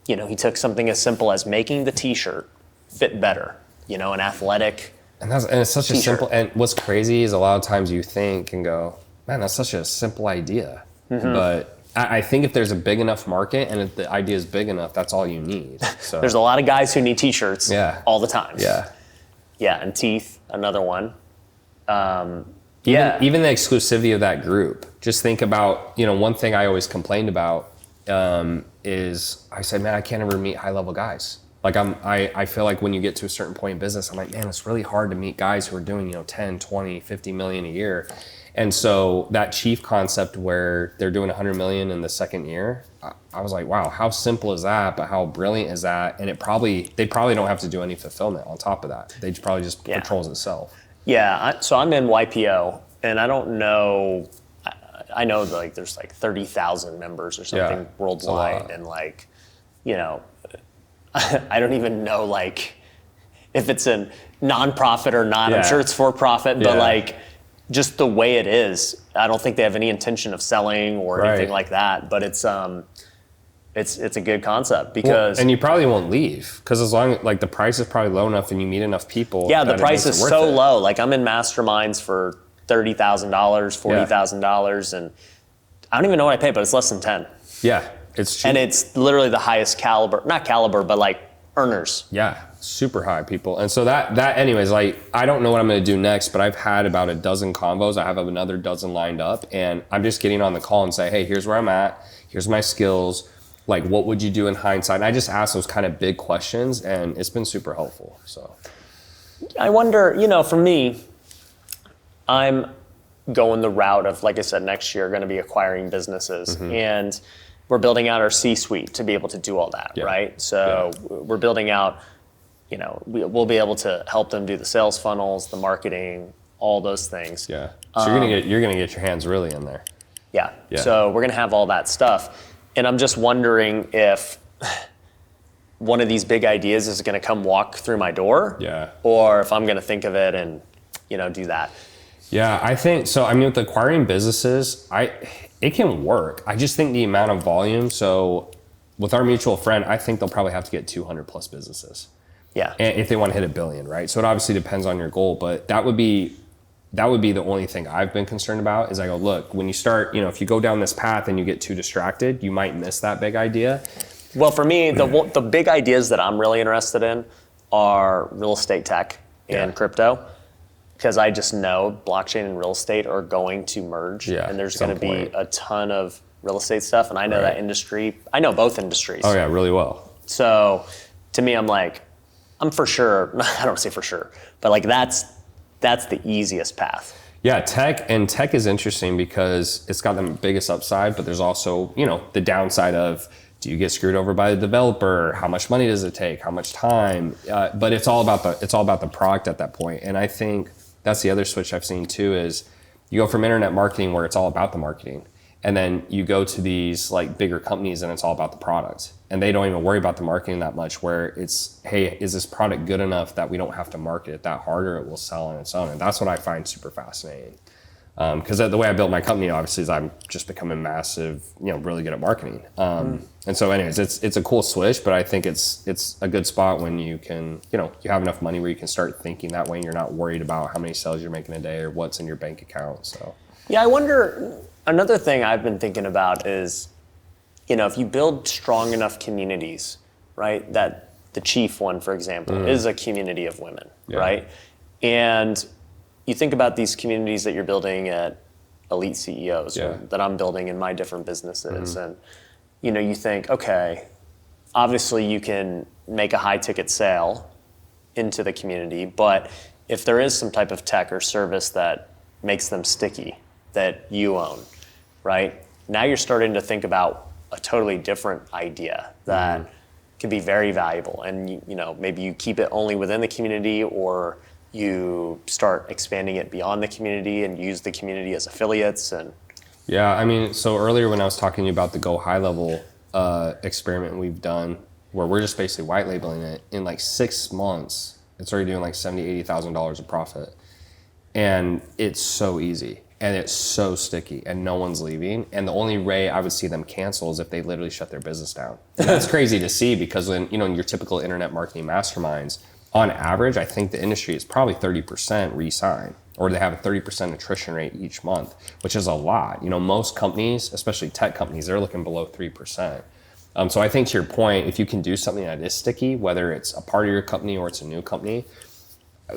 he took something as simple as making the T-shirt fit better. An athletic. And it's such T-shirt. A simple. And what's crazy is a lot of times you think and go, man, that's such a simple idea. Mm-hmm. But I think if there's a big enough market and if the idea is big enough, that's all you need. So there's a lot of guys who need T-shirts all the time. Yeah. Yeah, and teeth, another one. Even the exclusivity of that group. Just think about, one thing I always complained about is I said, man, I can't ever meet high level guys. Like I feel like when you get to a certain point in business, I'm like, man, it's really hard to meet guys who are doing, 10, 20, 50 million a year. And so that Chief concept where they're doing 100 million in the second year, I was like, wow, how simple is that? But how brilliant is that? And they probably don't have to do any fulfillment on top of that. They probably just controls itself. Yeah, so I'm in YPO, and I don't know. I know there's 30,000 members or something worldwide, and I don't even know if it's a nonprofit or not. I'm sure it's for profit, but just the way it is, I don't think they have any intention of selling or anything like that. But it's a good concept because and you probably won't leave because as long as the price is probably low enough and you meet enough people. Yeah, the price is so low. I'm in masterminds for $30,000, $40,000, and I don't even know what I pay, but it's less than 10. Yeah, it's cheap. And it's literally the highest caliber, not caliber, but earners. Yeah, super high people. And so that anyways, I don't know what I'm going to do next, but I've had about a dozen combos. I have another dozen lined up, and I'm just getting on the call and say, hey, here's where I'm at. Here's my skills. What would you do in hindsight? And I just ask those kind of big questions, and it's been super helpful. So I wonder, for me, I'm going the route of, like I said, next year going to be acquiring businesses, and we're building out our C-suite to be able to do all that, right? So we're building out, we'll be able to help them do the sales funnels, the marketing, all those things. Yeah. So you're gonna get your hands really in there. Yeah. Yeah. So we're gonna have all that stuff, and I'm just wondering if one of these big ideas is gonna come walk through my door, or if I'm gonna think of it and do that. Yeah, I think so. I mean, with acquiring businesses, it can work. I just think the amount of volume. So with our mutual friend, I think they'll probably have to get 200 plus businesses. Yeah. And if they want to hit $1 billion, right? So it obviously depends on your goal, but that would be the only thing I've been concerned about is I go, look, when you start, if you go down this path and you get too distracted, you might miss that big idea. Well, for me, the big ideas that I'm really interested in are real estate tech and crypto, because I just know blockchain and real estate are going to merge, and there's going to be a ton of real estate stuff, and I know that industry. I know both industries. Oh yeah, really well. So to me, I'm for sure. I don't say for sure, but like that's the easiest path. Yeah, tech is interesting because it's got the biggest upside, but there's also the downside of, do you get screwed over by the developer? How much money does it take? How much time? But it's all about the product at that point. And I think that's the other switch I've seen too is you go from internet marketing where it's all about the marketing, and then you go to these like bigger companies and it's all about the product, and they don't even worry about the marketing that much. Where it's, hey, is this product good enough that we don't have to market it that hard, or it will sell on its own? And that's what I find super fascinating. Because the way I built my company, obviously, is I'm just becoming massive, really good at marketing. And so anyways, it's a cool switch, but I think it's a good spot when you can, you have enough money where you can start thinking that way and you're not worried about how many sales you're making a day or what's in your bank account. So yeah, I wonder, another thing I've been thinking about is, if you build strong enough communities, right, that the chief one, for example, is a community of women, right? And you think about these communities that you're building at Elite CEOs, or that I'm building in my different businesses, and you think, okay, obviously you can make a high ticket sale into the community, but if there is some type of tech or service that makes them sticky that you own, right? Now you're starting to think about a totally different idea that can be very valuable, and maybe you keep it only within the community, or you start expanding it beyond the community and use the community as affiliates. And yeah, I mean, so earlier when I was talking to you about the Go High Level experiment we've done, where we're just basically white labeling it, in like 6 months, it's already doing like $70,000, $80,000 of profit. And it's so easy and it's so sticky and no one's leaving. And the only way I would see them cancel is if they literally shut their business down. And that's crazy to see, because when, in your typical internet marketing masterminds, on average, I think the industry is probably 30% re-sign, or they have a 30% attrition rate each month, which is a lot. Most companies, especially tech companies, they're looking below 3%. So I think to your point, if you can do something that is sticky, whether it's a part of your company or it's a new company,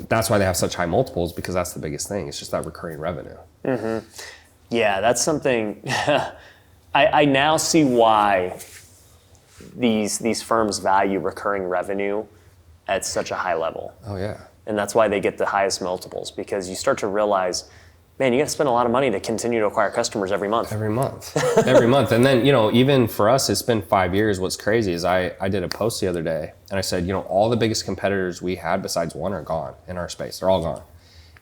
that's why they have such high multiples, because that's the biggest thing. It's just that recurring revenue. Mm-hmm. Yeah, that's something. I now see why these firms value recurring revenue at such a high level. Oh yeah. And that's why they get the highest multiples, because you start to realize, man, you got to spend a lot of money to continue to acquire customers every month. Every month. And then, even for us, it's been 5 years. What's crazy is I did a post the other day and I said, all the biggest competitors we had besides one are gone in our space. They're all gone.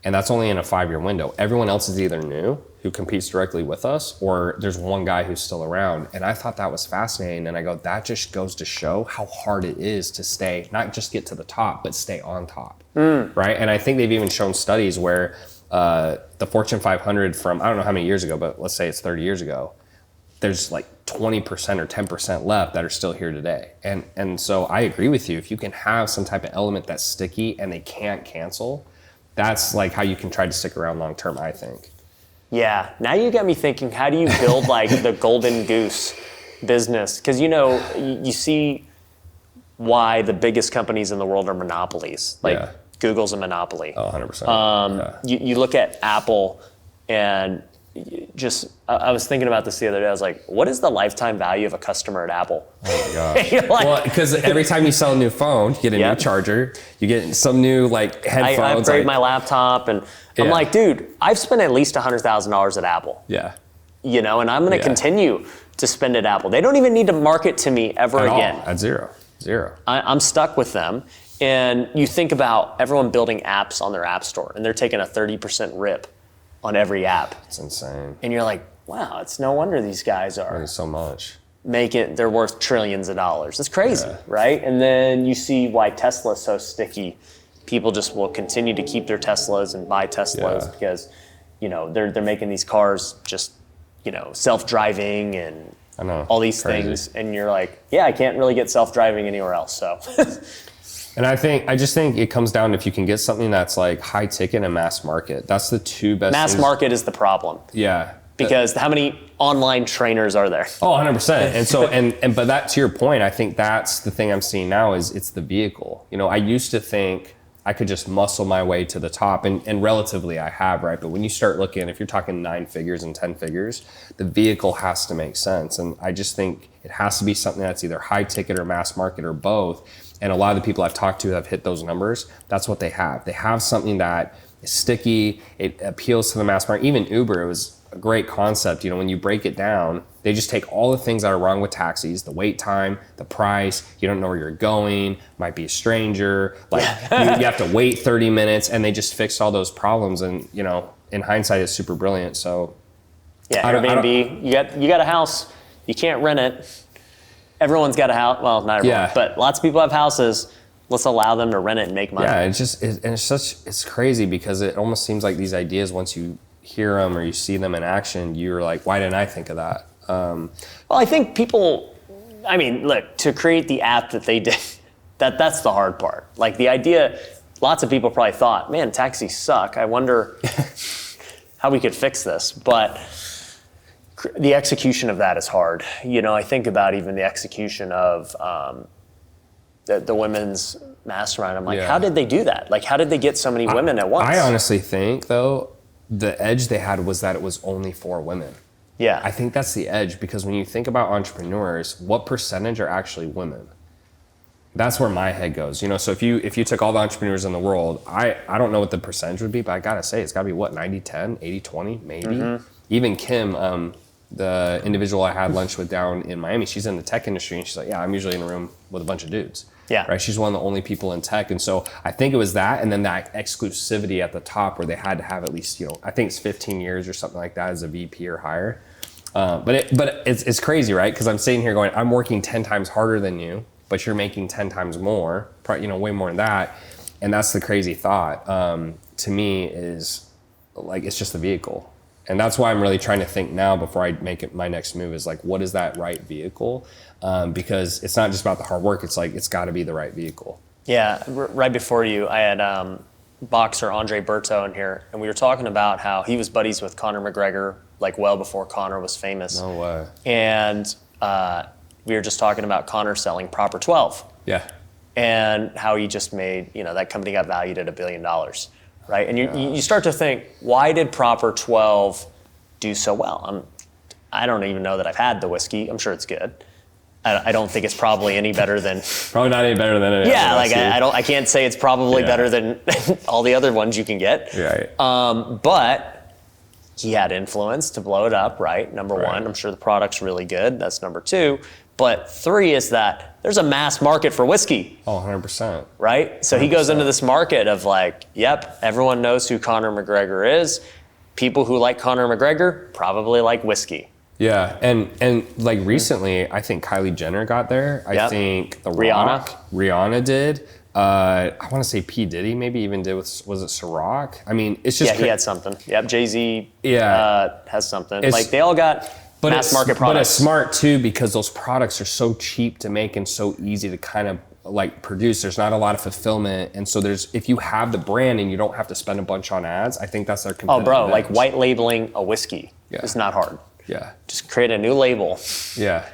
And that's only in a 5-year window. Everyone else is either new, who competes directly with us, or there's one guy who's still around. And I thought that was fascinating. And I go, that just goes to show how hard it is to stay, not just get to the top, but stay on top, right? And I think they've even shown studies where the Fortune 500 from, I don't know how many years ago, but let's say it's 30 years ago, there's like 20% or 10% left that are still here today. And so I agree with you. If you can have some type of element that's sticky and they can't cancel, that's like how you can try to stick around long term, I think. Yeah, now you got me thinking, how do you build like the golden goose business? Because you see why the biggest companies in the world are monopolies. Like Google's a monopoly. Oh, 100%. You look at Apple, and I was thinking about this the other day. I was like, what is the lifetime value of a customer at Apple? Oh my gosh. Well, because every time you sell a new phone, you get a new charger, you get some new headphones. I upgrade my laptop, and I'm like, dude, I've spent at least $100,000 at Apple. Yeah. And I'm going to continue to spend at Apple. They don't even need to market to me ever again. At zero. Zero. I'm stuck with them. And you think about everyone building apps on their app store, and they're taking a 30% rip on every app. It's insane. And you're like, wow, it's no wonder these guys are There's so much. they're worth trillions of dollars. It's crazy, right? And then you see why Tesla's so sticky. People just will continue to keep their Teslas and buy Teslas because, they're making these cars just, self-driving and all these things. And you're like, yeah, I can't really get self-driving anywhere else. So. And I just think it comes down to if you can get something that's like high ticket and mass market. That's the two best Mass things. market is the problem. Yeah. Because how many online trainers are there? Oh, 100%. And so, but that, to your point, I think that's the thing I'm seeing now is it's the vehicle. I used to think I could just muscle my way to the top, and relatively I have, right? But when you start looking, if you're talking 9 figures and 10 figures, the vehicle has to make sense. And I just think it has to be something that's either high ticket or mass market or both. And a lot of the people I've talked to have hit those numbers. That's what they have. They have something that is sticky. It appeals to the mass market. Even Uber, it was a great concept. When you break it down, they just take all the things that are wrong with taxis, the wait time, the price, you don't know where you're going, might be a stranger, you have to wait 30 minutes, and they just fixed all those problems. And, in hindsight, it's super brilliant. So yeah, Airbnb, you got a house, you can't rent it. Everyone's got a house. Well, not everyone, but lots of people have houses. Let's allow them to rent it and make money. Yeah, it's crazy because it almost seems like these ideas, once you hear them or you see them in action, you're like, why didn't I think of that? Well, I think people, look, to create the app that they did, that's the hard part. Like the idea, lots of people probably thought, man, taxis suck. I wonder how we could fix this. But the execution of that is hard. I think about even the execution of the women's mastermind. I'm like, how did they do that? Like, how did they get so many women at once? I honestly think, though, the edge they had was that it was only for women. Yeah. I think that's the edge, because when you think about entrepreneurs, what percentage are actually women? That's where my head goes. So if you took all the entrepreneurs in the world, I don't know what the percentage would be, but I gotta say, it's gotta be what, 90-10, 80-20, maybe? Mm-hmm. Even Kim, the individual I had lunch with down in Miami, she's in the tech industry, and she's like, yeah, I'm usually in a room with a bunch of dudes. Yeah. Right. She's one of the only people in tech. And so I think it was that, and then that exclusivity at the top where they had to have at least, I think it's 15 years or something like that as a VP or higher. But it's crazy, right? Because I'm sitting here going, I'm working 10 times harder than you, but you're making 10 times more, way more than that. And that's the crazy thought, to me, is like, it's just the vehicle. And that's why I'm really trying to think now before I make it my next move is like, what is that right vehicle? Because it's not just about the hard work. It's like, it's got to be the right vehicle. Yeah. Right before you, I had boxer Andre Berto in here, and we were talking about how he was buddies with Conor McGregor, like well before Conor was famous. No way. And we were just talking about Conor selling Proper 12. Yeah. And how he just made, that company got valued at $1 billion. Right, and you start to think, why did Proper 12 do so well? I don't even know that I've had the whiskey. I'm sure it's good. I don't think it's probably any better than. Probably not any better than any. Yeah, like I can't say it's probably better than all the other ones you can get. Right. But he had influence to blow it up. Right. Number one, I'm sure the product's really good. That's number two. But three is that there's a mass market for whiskey. Oh, 100%. Right? So 100%. He goes into this market of like, yep, everyone knows who Conor McGregor is. People who like Conor McGregor probably like whiskey. Yeah, and like recently, I think Kylie Jenner got there. I think Rihanna did. I want to say P. Diddy maybe even did with, was it Ciroc? I mean, it's just... Yeah, he had something. Yep, Jay-Z has something. Like they all got... mass market products. But it's smart too, because those products are so cheap to make and so easy to kind of like produce. There's not a lot of fulfillment. And so if you have the brand and you don't have to spend a bunch on ads, I think that's their competitive edge. Like white labeling a whiskey is not hard. Yeah. Just create a new label. Yeah.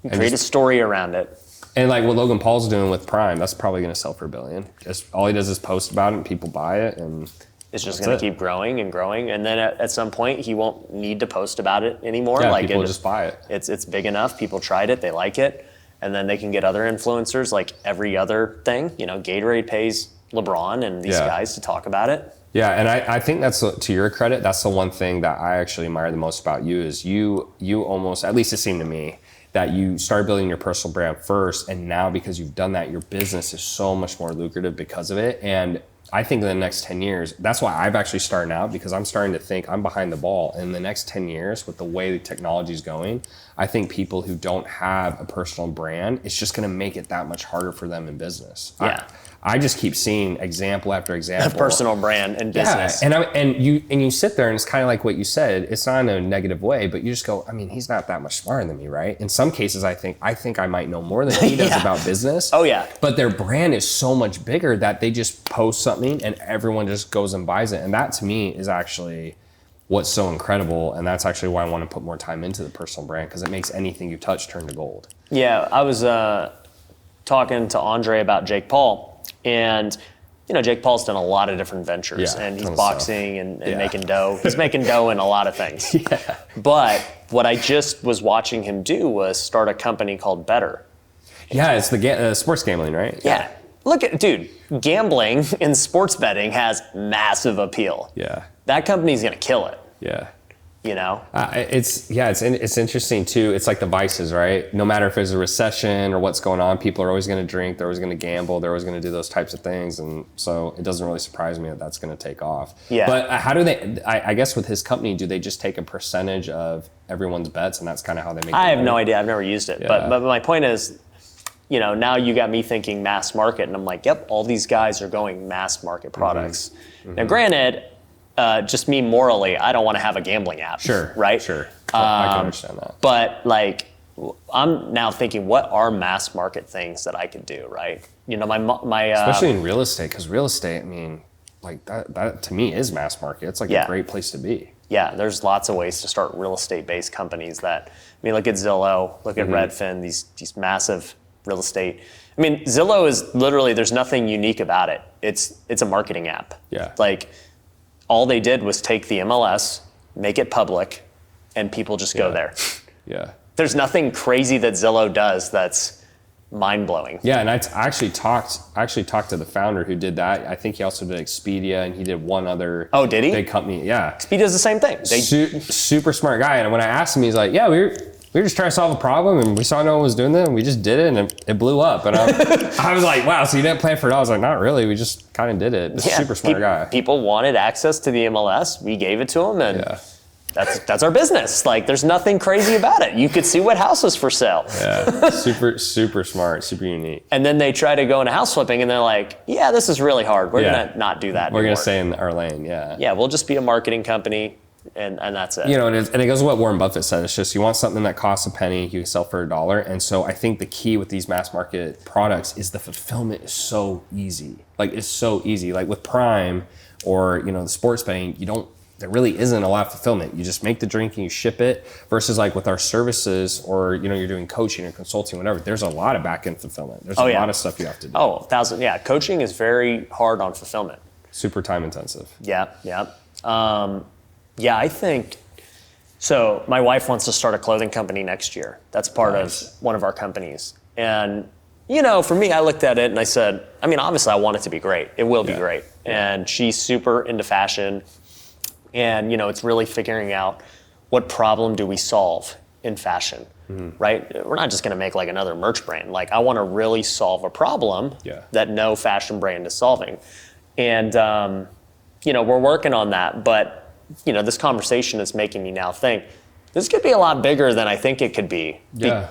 And create a story around it. And like what Logan Paul's doing with Prime, that's probably going to sell for $1 billion. Just all he does is post about it and people buy it, and it's just going to keep growing and growing. And then at some point, he won't need to post about it anymore. Yeah, people just buy it. It's big enough. People tried it. They like it. And then they can get other influencers like every other thing. Gatorade pays LeBron and these guys to talk about it. Yeah, and I think that's, to your credit, that's the one thing that I actually admire the most about you is you almost, at least it seemed to me, that you started building your personal brand first, and now because you've done that, your business is so much more lucrative because of it. And I think in the next 10 years, that's why I've actually started out, because I'm starting to think I'm behind the ball. In the next 10 years, with the way the technology is going, I think people who don't have a personal brand, it's just going to make it that much harder for them in business. Yeah. I just keep seeing example after example. A personal brand and business. Yeah, and you sit there and it's kind of like what you said. It's not in a negative way, but you just go, I mean, he's not that much smarter than me, right? In some cases, I think I might know more than he does about business. Oh yeah. But their brand is so much bigger that they just post something and everyone just goes and buys it. And that to me is actually what's so incredible. And that's actually why I want to put more time into the personal brand, because it makes anything you touch turn to gold. Yeah, I was talking to Andre about Jake Paul. And, Jake Paul's done a lot of different ventures, and he's boxing and making dough. He's making dough in a lot of things. Yeah. But what I just was watching him do was start a company called Better. Yeah, it's the sports gambling, right? Yeah. Look at, dude, gambling and sports betting has massive appeal. Yeah. That company's going to kill it. Yeah. It's interesting too. It's like the vices, right? No matter if there's a recession or what's going on, people are always going to drink, they're always going to gamble, they're always going to do those types of things. And so it doesn't really surprise me that that's going to take off. Yeah. But how do they, I guess with his company, do they just take a percentage of everyone's bets and that's kind of how they make it? I have no idea. I've never used it. Yeah. But my point is, now you got me thinking mass market, and I'm like, yep, all these guys are going mass market products. Mm-hmm. Now, granted, just me morally, I don't want to have a gambling app. Sure. Right? Sure. I can understand that. But I'm now thinking, what are mass market things that I could do, right? My especially in real estate, because real estate, I mean, like that to me is mass market. It's like a great place to be. Yeah, there's lots of ways to start real estate-based companies that, look at Zillow, look at Redfin, these massive real estate. Zillow is literally, there's nothing unique about it. It's a marketing app. Yeah. All they did was take the MLS, make it public, and people just go there. Yeah. There's nothing crazy that Zillow does that's mind-blowing. Yeah, and I actually talked to the founder who did that. I think he also did Expedia, and he did one other did he? big company. Yeah. Expedia does the same thing. Super smart guy. And when I asked him, he's like, yeah, we were just trying to solve a problem, and we saw no one was doing that, and we just did it, and it blew up. And I was like, wow, so you didn't plan for it all? I was like, not really. We just kind of did it. This super smart guy. People wanted access to the MLS. We gave it to them, and that's our business. There's nothing crazy about it. You could see what house was for sale. Yeah, super smart, super unique. And then they try to go into house flipping, and they're like, yeah, this is really hard. We're going to not do that We're going anymore. to stay in our lane, yeah. Yeah, we'll just be a marketing company. And that's it. And it goes with what Warren Buffett said. It's just you want something that costs a penny, you can sell for $1. And so I think the key with these mass market products is the fulfillment is so easy. It's so easy. With Prime or the sports betting, there really isn't a lot of fulfillment. You just make the drink and you ship it. Versus with our services or you're doing coaching or consulting, whatever. There's a lot of back end fulfillment. There's a lot of stuff you have to do. Coaching is very hard on fulfillment. Super time intensive. Yeah. I think, so my wife wants to start a clothing company next year. That's part of one of our companies. And, for me, I looked at it and I said, obviously I want it to be great. It will be great. And she's super into fashion. And, it's really figuring out what problem do we solve in fashion, right? We're not just going to make another merch brand. I want to really solve a problem that no fashion brand is solving. And, we're working on that. But this conversation is making me now think this could be a lot bigger than I think it could be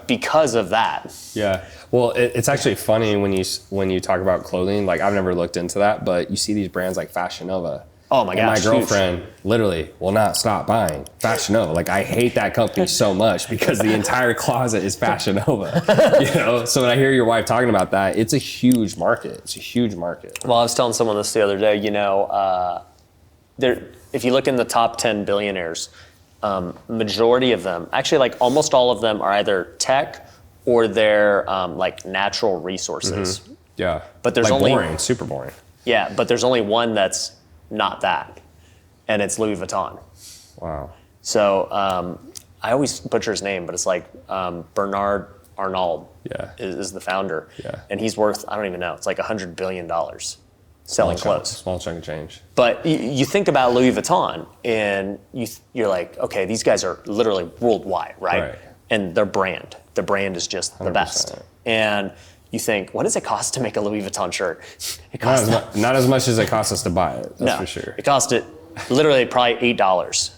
because of that. Yeah. Well, it's actually funny when you talk about clothing. I've never looked into that, but you see these brands like Fashion Nova. Oh my gosh. And my girlfriend literally will not stop buying Fashion Nova. I hate that company so much because the entire closet is Fashion Nova. So when I hear your wife talking about that, it's a huge market. It's a huge market. Well, I was telling someone this the other day, if you look in the top 10 billionaires, majority of them, actually almost all of them are either tech or they're natural resources. Mm-hmm. Yeah. But there's super boring. Yeah, but there's only one that's not that, and it's Louis Vuitton. Wow. So I always butcher his name, but it's Bernard Arnault is the founder. Yeah. And he's worth, I don't even know, it's $100 billion selling clothes. Small chunk of change. But you think about Louis Vuitton, and you're like, okay, these guys are literally worldwide, right? And their brand the brand is just the 100%. best. And you think, what does it cost to make a Louis Vuitton shirt? It Not costs not as much as it costs us to buy it, that's for sure. It cost it literally probably $8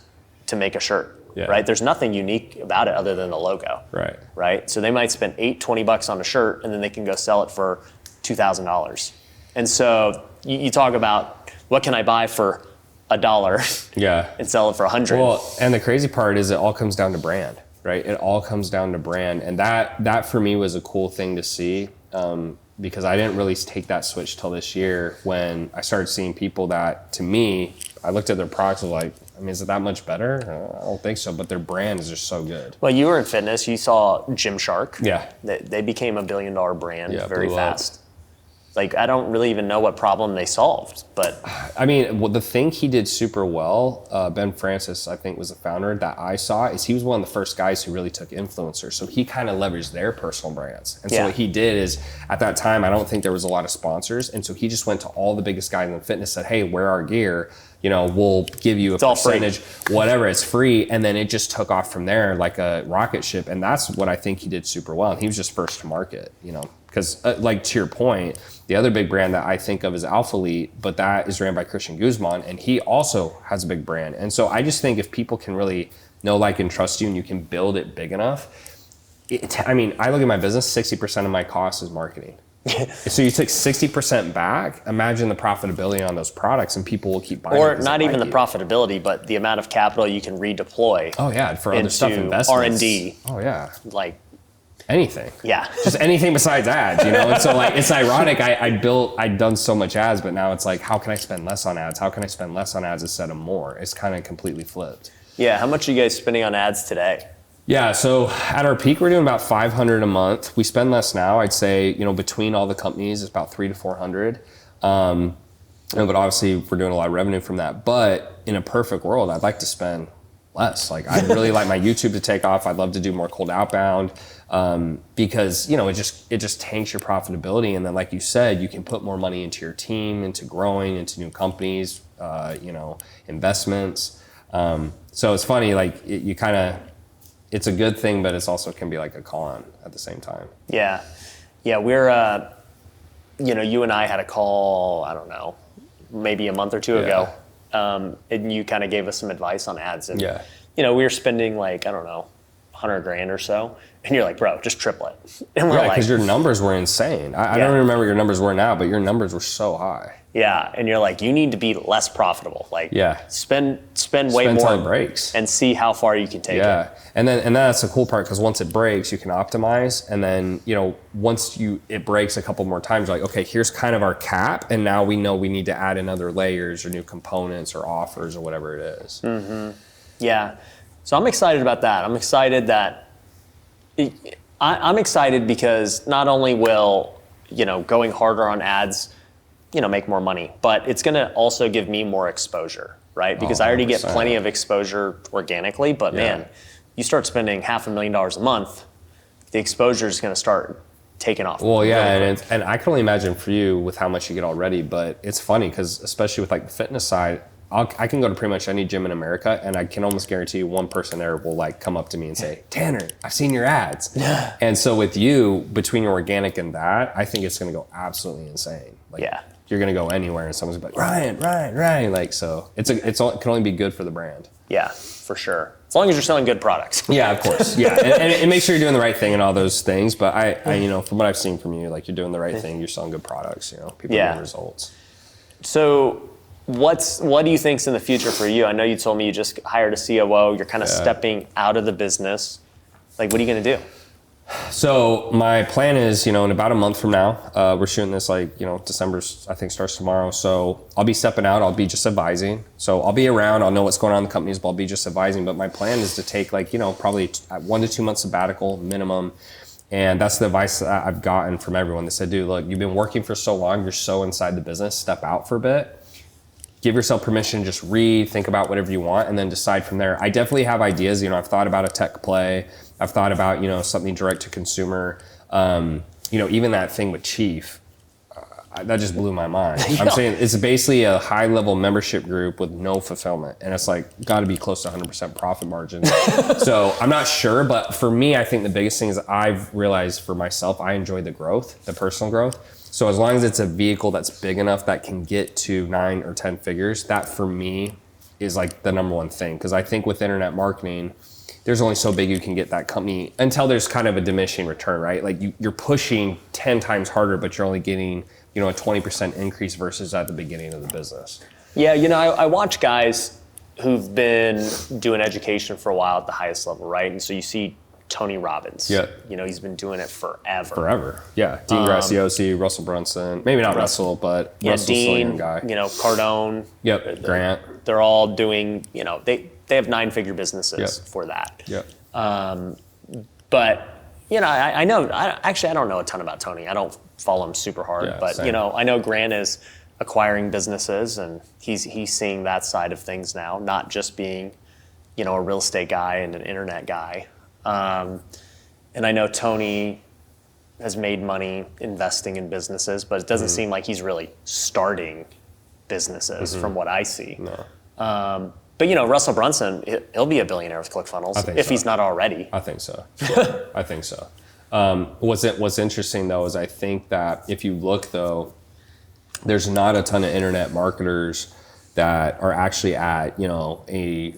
to make a shirt. Yeah. Right? There's nothing unique about it other than the logo. Right. Right? So they might spend $20 on a shirt and then they can go sell it for $2,000. And so you talk about what can I buy for $1 Yeah. and sell it for $100. Well, and the crazy part is it all comes down to brand, right? It all comes down to brand. And that for me was a cool thing to see, because I didn't really take that switch till this year when I started seeing people that, to me, I looked at their products and was like, I mean, is it that much better? I don't think so, but their brand is just so good. Well, you were in fitness. You saw Gymshark. Yeah. They became a $1 billion brand very blew up. fast. Like, I don't really even know what problem they solved, but I mean, well, the thing he did super well, Ben Francis, I think, was the founder that I saw, is he was one of the first guys who really took influencers. So he kind of leveraged their personal brands. And so what he did is, at that time, I don't think there was a lot of sponsors. And so he just went to all the biggest guys in fitness, said, hey, wear our gear. You know, we'll give you a percentage, whatever, it's free. And then it just took off from there like a rocket ship. And that's what I think he did super well. And he was just first to market, you know, because like to your point, the other big brand that I think of is Alpha Elite, but that is ran by Christian Guzman, and he also has a big brand. And so I just think if people can really know, like, and trust you, and you can build it big enough, I mean, I look at my business, 60% of my cost is marketing. So you take 60% back, imagine the profitability on those products, and people will keep buying. Or not even the profitability, but the amount of capital you can redeploy. Oh yeah, for other stuff, investments. R&D. Oh yeah. Like anything. Yeah. Just anything besides ads, you know? And so like, it's ironic, I'd done so much ads, but now it's like, how can I spend less on ads? How can I spend less on ads instead of more? It's kind of completely flipped. Yeah, how much are you guys spending on ads today? Yeah, so at our peak, we're doing about 500 a month. We spend less now. I'd say, you know, between all the companies, it's about 300 to 400. But obviously, we're doing a lot of revenue from that. But in a perfect world, I'd like to spend less. Like, I'd really like my YouTube to take off. I'd love to do more cold outbound, because, you know, it just tanks your profitability. And then, like you said, you can put more money into your team, into growing, into new companies, you know, investments. So it's funny, like, you kind of, it's a good thing, but it's also can be like a con at the same time. Yeah. Yeah, we're, you know, you and I had a call, I don't know, maybe a month or two ago. And you kind of gave us some advice on ads. And, you know, we were spending like, I don't know, 100 grand or so. And you're like, bro, just triple it. And we're like, because your numbers were insane. I don't remember what your numbers were now, but your numbers were so high. Yeah, and you're like, you need to be less profitable. Like, spend way more till it breaks, and see how far you can take it. Yeah, and that's the cool part, because once it breaks, you can optimize, and then, you know, once it breaks a couple more times, you're like, okay, here's kind of our cap, and now we know we need to add in other layers or new components or offers or whatever it is. Mm-hmm. Yeah, so I'm excited about that. I'm excited that I'm excited because not only will, you know, going harder on ads, you know, make more money, but it's going to also give me more exposure, right? Because I already get plenty of exposure organically, but man, you start spending $500,000 a month, the exposure is going to start taking off. Well, yeah, and I can only imagine for you with how much you get already, but it's funny because especially with like the fitness side, I can go to pretty much any gym in America, and I can almost guarantee you one person there will like come up to me and say, Tanner, I've seen your ads. Yeah. And so with you, between your organic and that, I think it's going to go absolutely insane. Like, you're going to go anywhere and someone's going to be like, Ryan. Like, so it can only be good for the brand. Yeah, for sure. As long as you're selling good products. Yeah, of course. Yeah. And make sure you're doing the right thing and all those things. But I, you know, from what I've seen from you, like, you're doing the right thing. You're selling good products, you know, people are getting results. So what do you think's in the future for you? I know you told me you just hired a COO. You're kind of stepping out of the business. Like, what are you going to do? So my plan is, you know, in about a month from now, we're shooting this like, you know, December, I think, starts tomorrow. So I'll be stepping out. I'll be just advising. So I'll be around. I'll know what's going on in the companies, but I'll be just advising. But my plan is to take like, you know, probably 1 to 2 months sabbatical minimum. And that's the advice that I've gotten from everyone. They said, dude, look, you've been working for so long. You're so inside the business. Step out for a bit. Give yourself permission, just read, think about whatever you want, and then decide from there. I definitely have ideas. You know, I've thought about a tech play. I've thought about, you know, something direct to consumer. You know, even that thing with Chief, that just blew my mind. I'm saying it's basically a high level membership group with no fulfillment. And it's like, got to be close to 100% profit margin. So I'm not sure, but for me, I think the biggest thing is I've realized for myself, I enjoy the growth, the personal growth. So as long as it's a vehicle that's big enough that can get to 9 or 10 figures, that for me is like the number one thing. Because I think with internet marketing, there's only so big you can get that company until there's kind of a diminishing return, right? Like you're pushing 10 times harder, but you're only getting, a 20% increase versus at the beginning of the business. Yeah, I watch guys who've been doing education for a while at the highest level, right? And so you see Tony Robbins. Yeah. He's been doing it forever. Forever, yeah. Dean Graziosi, Russell Brunson, maybe not Russell, but Russell's Dean, guy. Cardone. Yep, Grant. They're all doing, they have 9-figure businesses for that. Yep. But, I know, I don't know a ton about Tony. I don't follow him super hard, but, same. I know Grant is acquiring businesses and he's seeing that side of things now, not just being, a real estate guy and an internet guy. And I know Tony has made money investing in businesses, but it doesn't seem like he's really starting businesses from what I see. No. But Russell Brunson, he'll be a billionaire with ClickFunnels if he's not already. I think so. Yeah, I think so. What's interesting though is I think that if you look though, there's not a ton of internet marketers that are actually at a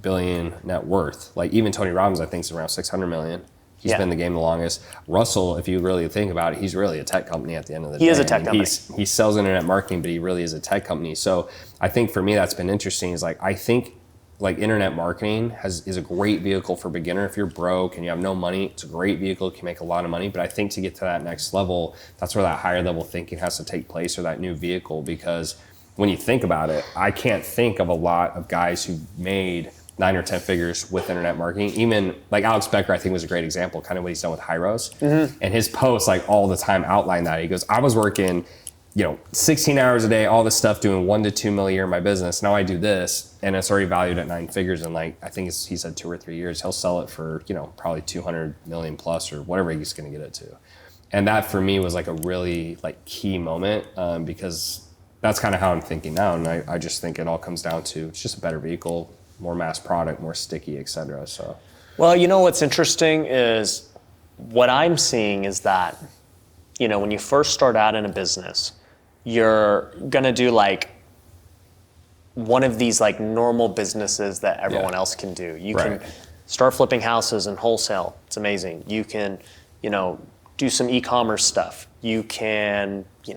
billion net worth. Like even Tony Robbins, I think is around 600 million. He's been in the game the longest. Russell, if you really think about it, he's really a tech company at the end of the day. He is a tech company. He sells internet marketing, but he really is a tech company. So I think for me, that's been interesting is like, I think like internet marketing is a great vehicle for beginner. If you're broke and you have no money, it's a great vehicle. You can make a lot of money. But I think to get to that next level, that's where that higher level thinking has to take place or that new vehicle. Because when you think about it, I can't think of a lot of guys who made 9 or 10 figures with internet marketing. Even like Alex Becker, I think was a great example, kind of what he's done with Hyros. And his posts like all the time outline that. He goes, I was working, 16 hours a day, all this stuff, doing 1 to 2 million a year in my business. Now I do this and it's already valued at 9 figures. And like, I think he said 2 or 3 years, he'll sell it for, probably 200 million plus or whatever he's going to get it to. And that for me was like a really like key moment because that's kind of how I'm thinking now. And I just think it all comes down to, it's just a better vehicle, more mass product, more sticky, et cetera. So, well, what's interesting is what I'm seeing is that, when you first start out in a business, you're gonna do like one of these like normal businesses that everyone else can do. You can start flipping houses and wholesale. It's amazing. You can, do some e-commerce stuff. You can, be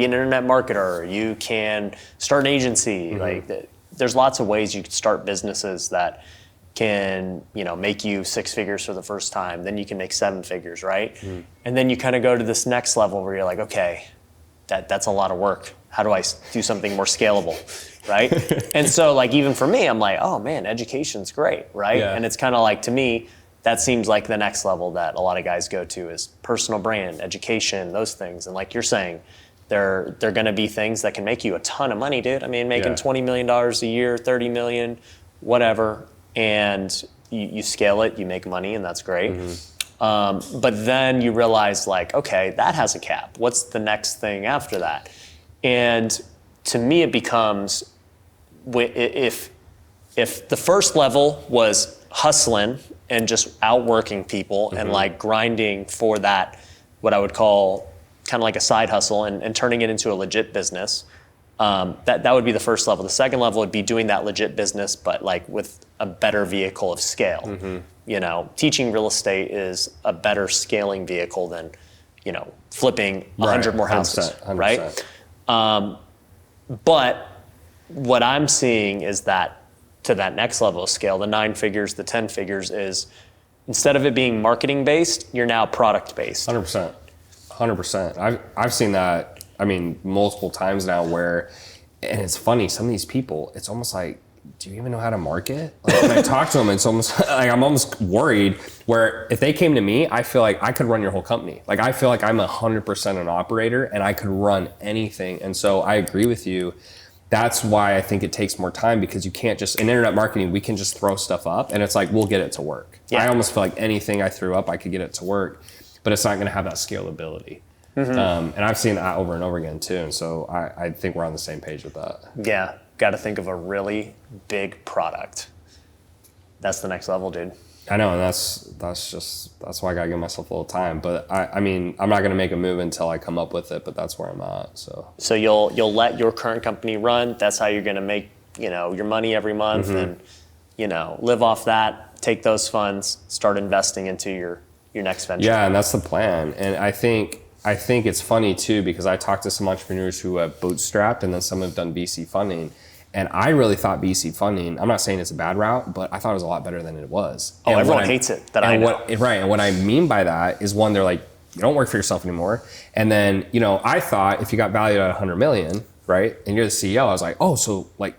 an internet marketer. You can start an agency. Like there's lots of ways you could start businesses that can, make you 6 figures for the first time. Then you can make 7 figures, right? And then you kind of go to this next level where you're like, okay, that's a lot of work. How do I do something more scalable, right? And so like, even for me, I'm like, oh man, education's great, right? Yeah. And it's kind of like, to me, that seems like the next level that a lot of guys go to is personal brand, education, those things. And like you're saying, they're going to be things that can make you a ton of money, dude. I mean, making $20 million a year, 30 million, whatever. And you scale it, you make money, and that's great. But then you realize like, okay, that has a cap. What's the next thing after that? And to me, it becomes, if the first level was hustling and just outworking people and like grinding for that, what I would call kind of like a side hustle and turning it into a legit business, that would be the first level. The second level would be doing that legit business, but like with a better vehicle of scale. Teaching real estate is a better scaling vehicle than, flipping 100 more houses, 100%. Right? But what I'm seeing is that to that next level of scale, the 9 figures, the 10 figures is, instead of it being marketing based, you're now product based. 100%. 100%. I've seen that, multiple times now where, and it's funny, some of these people, it's almost like, do you even know how to market? Like when I talk to them, it's almost like I'm almost worried where if they came to me, I feel like I could run your whole company. Like I feel like I'm 100% an operator and I could run anything. And so I agree with you. That's why I think it takes more time, because you can't just, in internet marketing, we can just throw stuff up and it's like, we'll get it to work. I almost feel like anything I threw up, I could get it to work, but it's not going to have that scalability. And I've seen that over and over again too. And so I think we're on the same page with that. Yeah, got to think of a really big product. That's the next level, dude. I know, and that's why I gotta give myself a little time. But I mean, I'm not gonna make a move until I come up with it. But that's where I'm at. So you'll let your current company run. That's how you're gonna make your money every month, and live off that. Take those funds, start investing into your next venture. Yeah, and that's the plan. And I think it's funny too, because I talked to some entrepreneurs who have bootstrapped, and then some have done VC funding. And I really thought VC funding, I'm not saying it's a bad route, but I thought it was a lot better than it was. Oh, everyone hates it that I know. Right, and what I mean by that is, one, they're like, you don't work for yourself anymore. And then, I thought if you got valued at 100 million, right, and you're the CEO, I was like, oh, so like,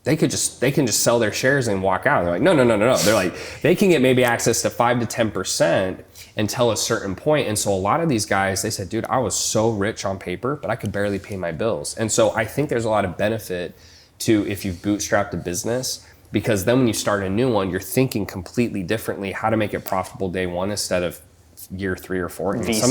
they can just sell their shares and walk out. And they're like, no. They're like, they can get maybe access to 5 to 10% until a certain point. And so a lot of these guys, they said, dude, I was so rich on paper, but I could barely pay my bills. And so I think there's a lot of benefit to if you've bootstrapped a business, because then when you start a new one, you're thinking completely differently how to make it profitable day one instead of year 3 or 4. Some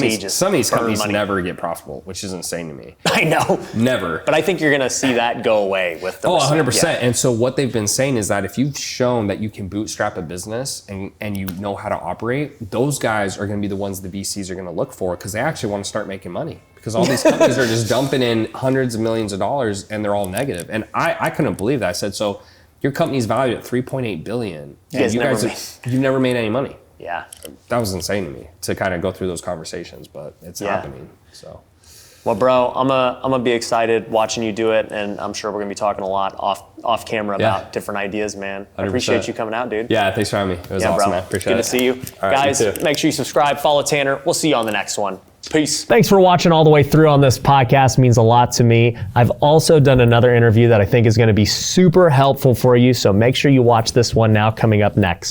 of these companies never get profitable, which is insane to me. I know. Never. But I think you're going to see that go away with the 100%. Yeah. And so what they've been saying is that if you've shown that you can bootstrap a business and you know how to operate, those guys are going to be the ones the VCs are going to look for, because they actually want to start making money. Because all these companies are just dumping in hundreds of millions of dollars and they're all negative. And I couldn't believe that. I said, so your company's valued at $3.8 billion. And you've never made any money. Yeah. That was insane to me to kind of go through those conversations, but it's happening. So. Well, bro, I'm gonna be excited watching you do it, and I'm sure we're gonna be talking a lot off camera about different ideas, man. 100%. I appreciate you coming out, dude. Yeah, thanks for having me. It was awesome, bro. Man. Appreciate it. Good to see you. All right, guys, you too. Make sure you subscribe, follow Tanner. We'll see you on the next one. Peace. Thanks for watching all the way through on this podcast. It means a lot to me. I've also done another interview that I think is going to be super helpful for you, so make sure you watch this one now, coming up next.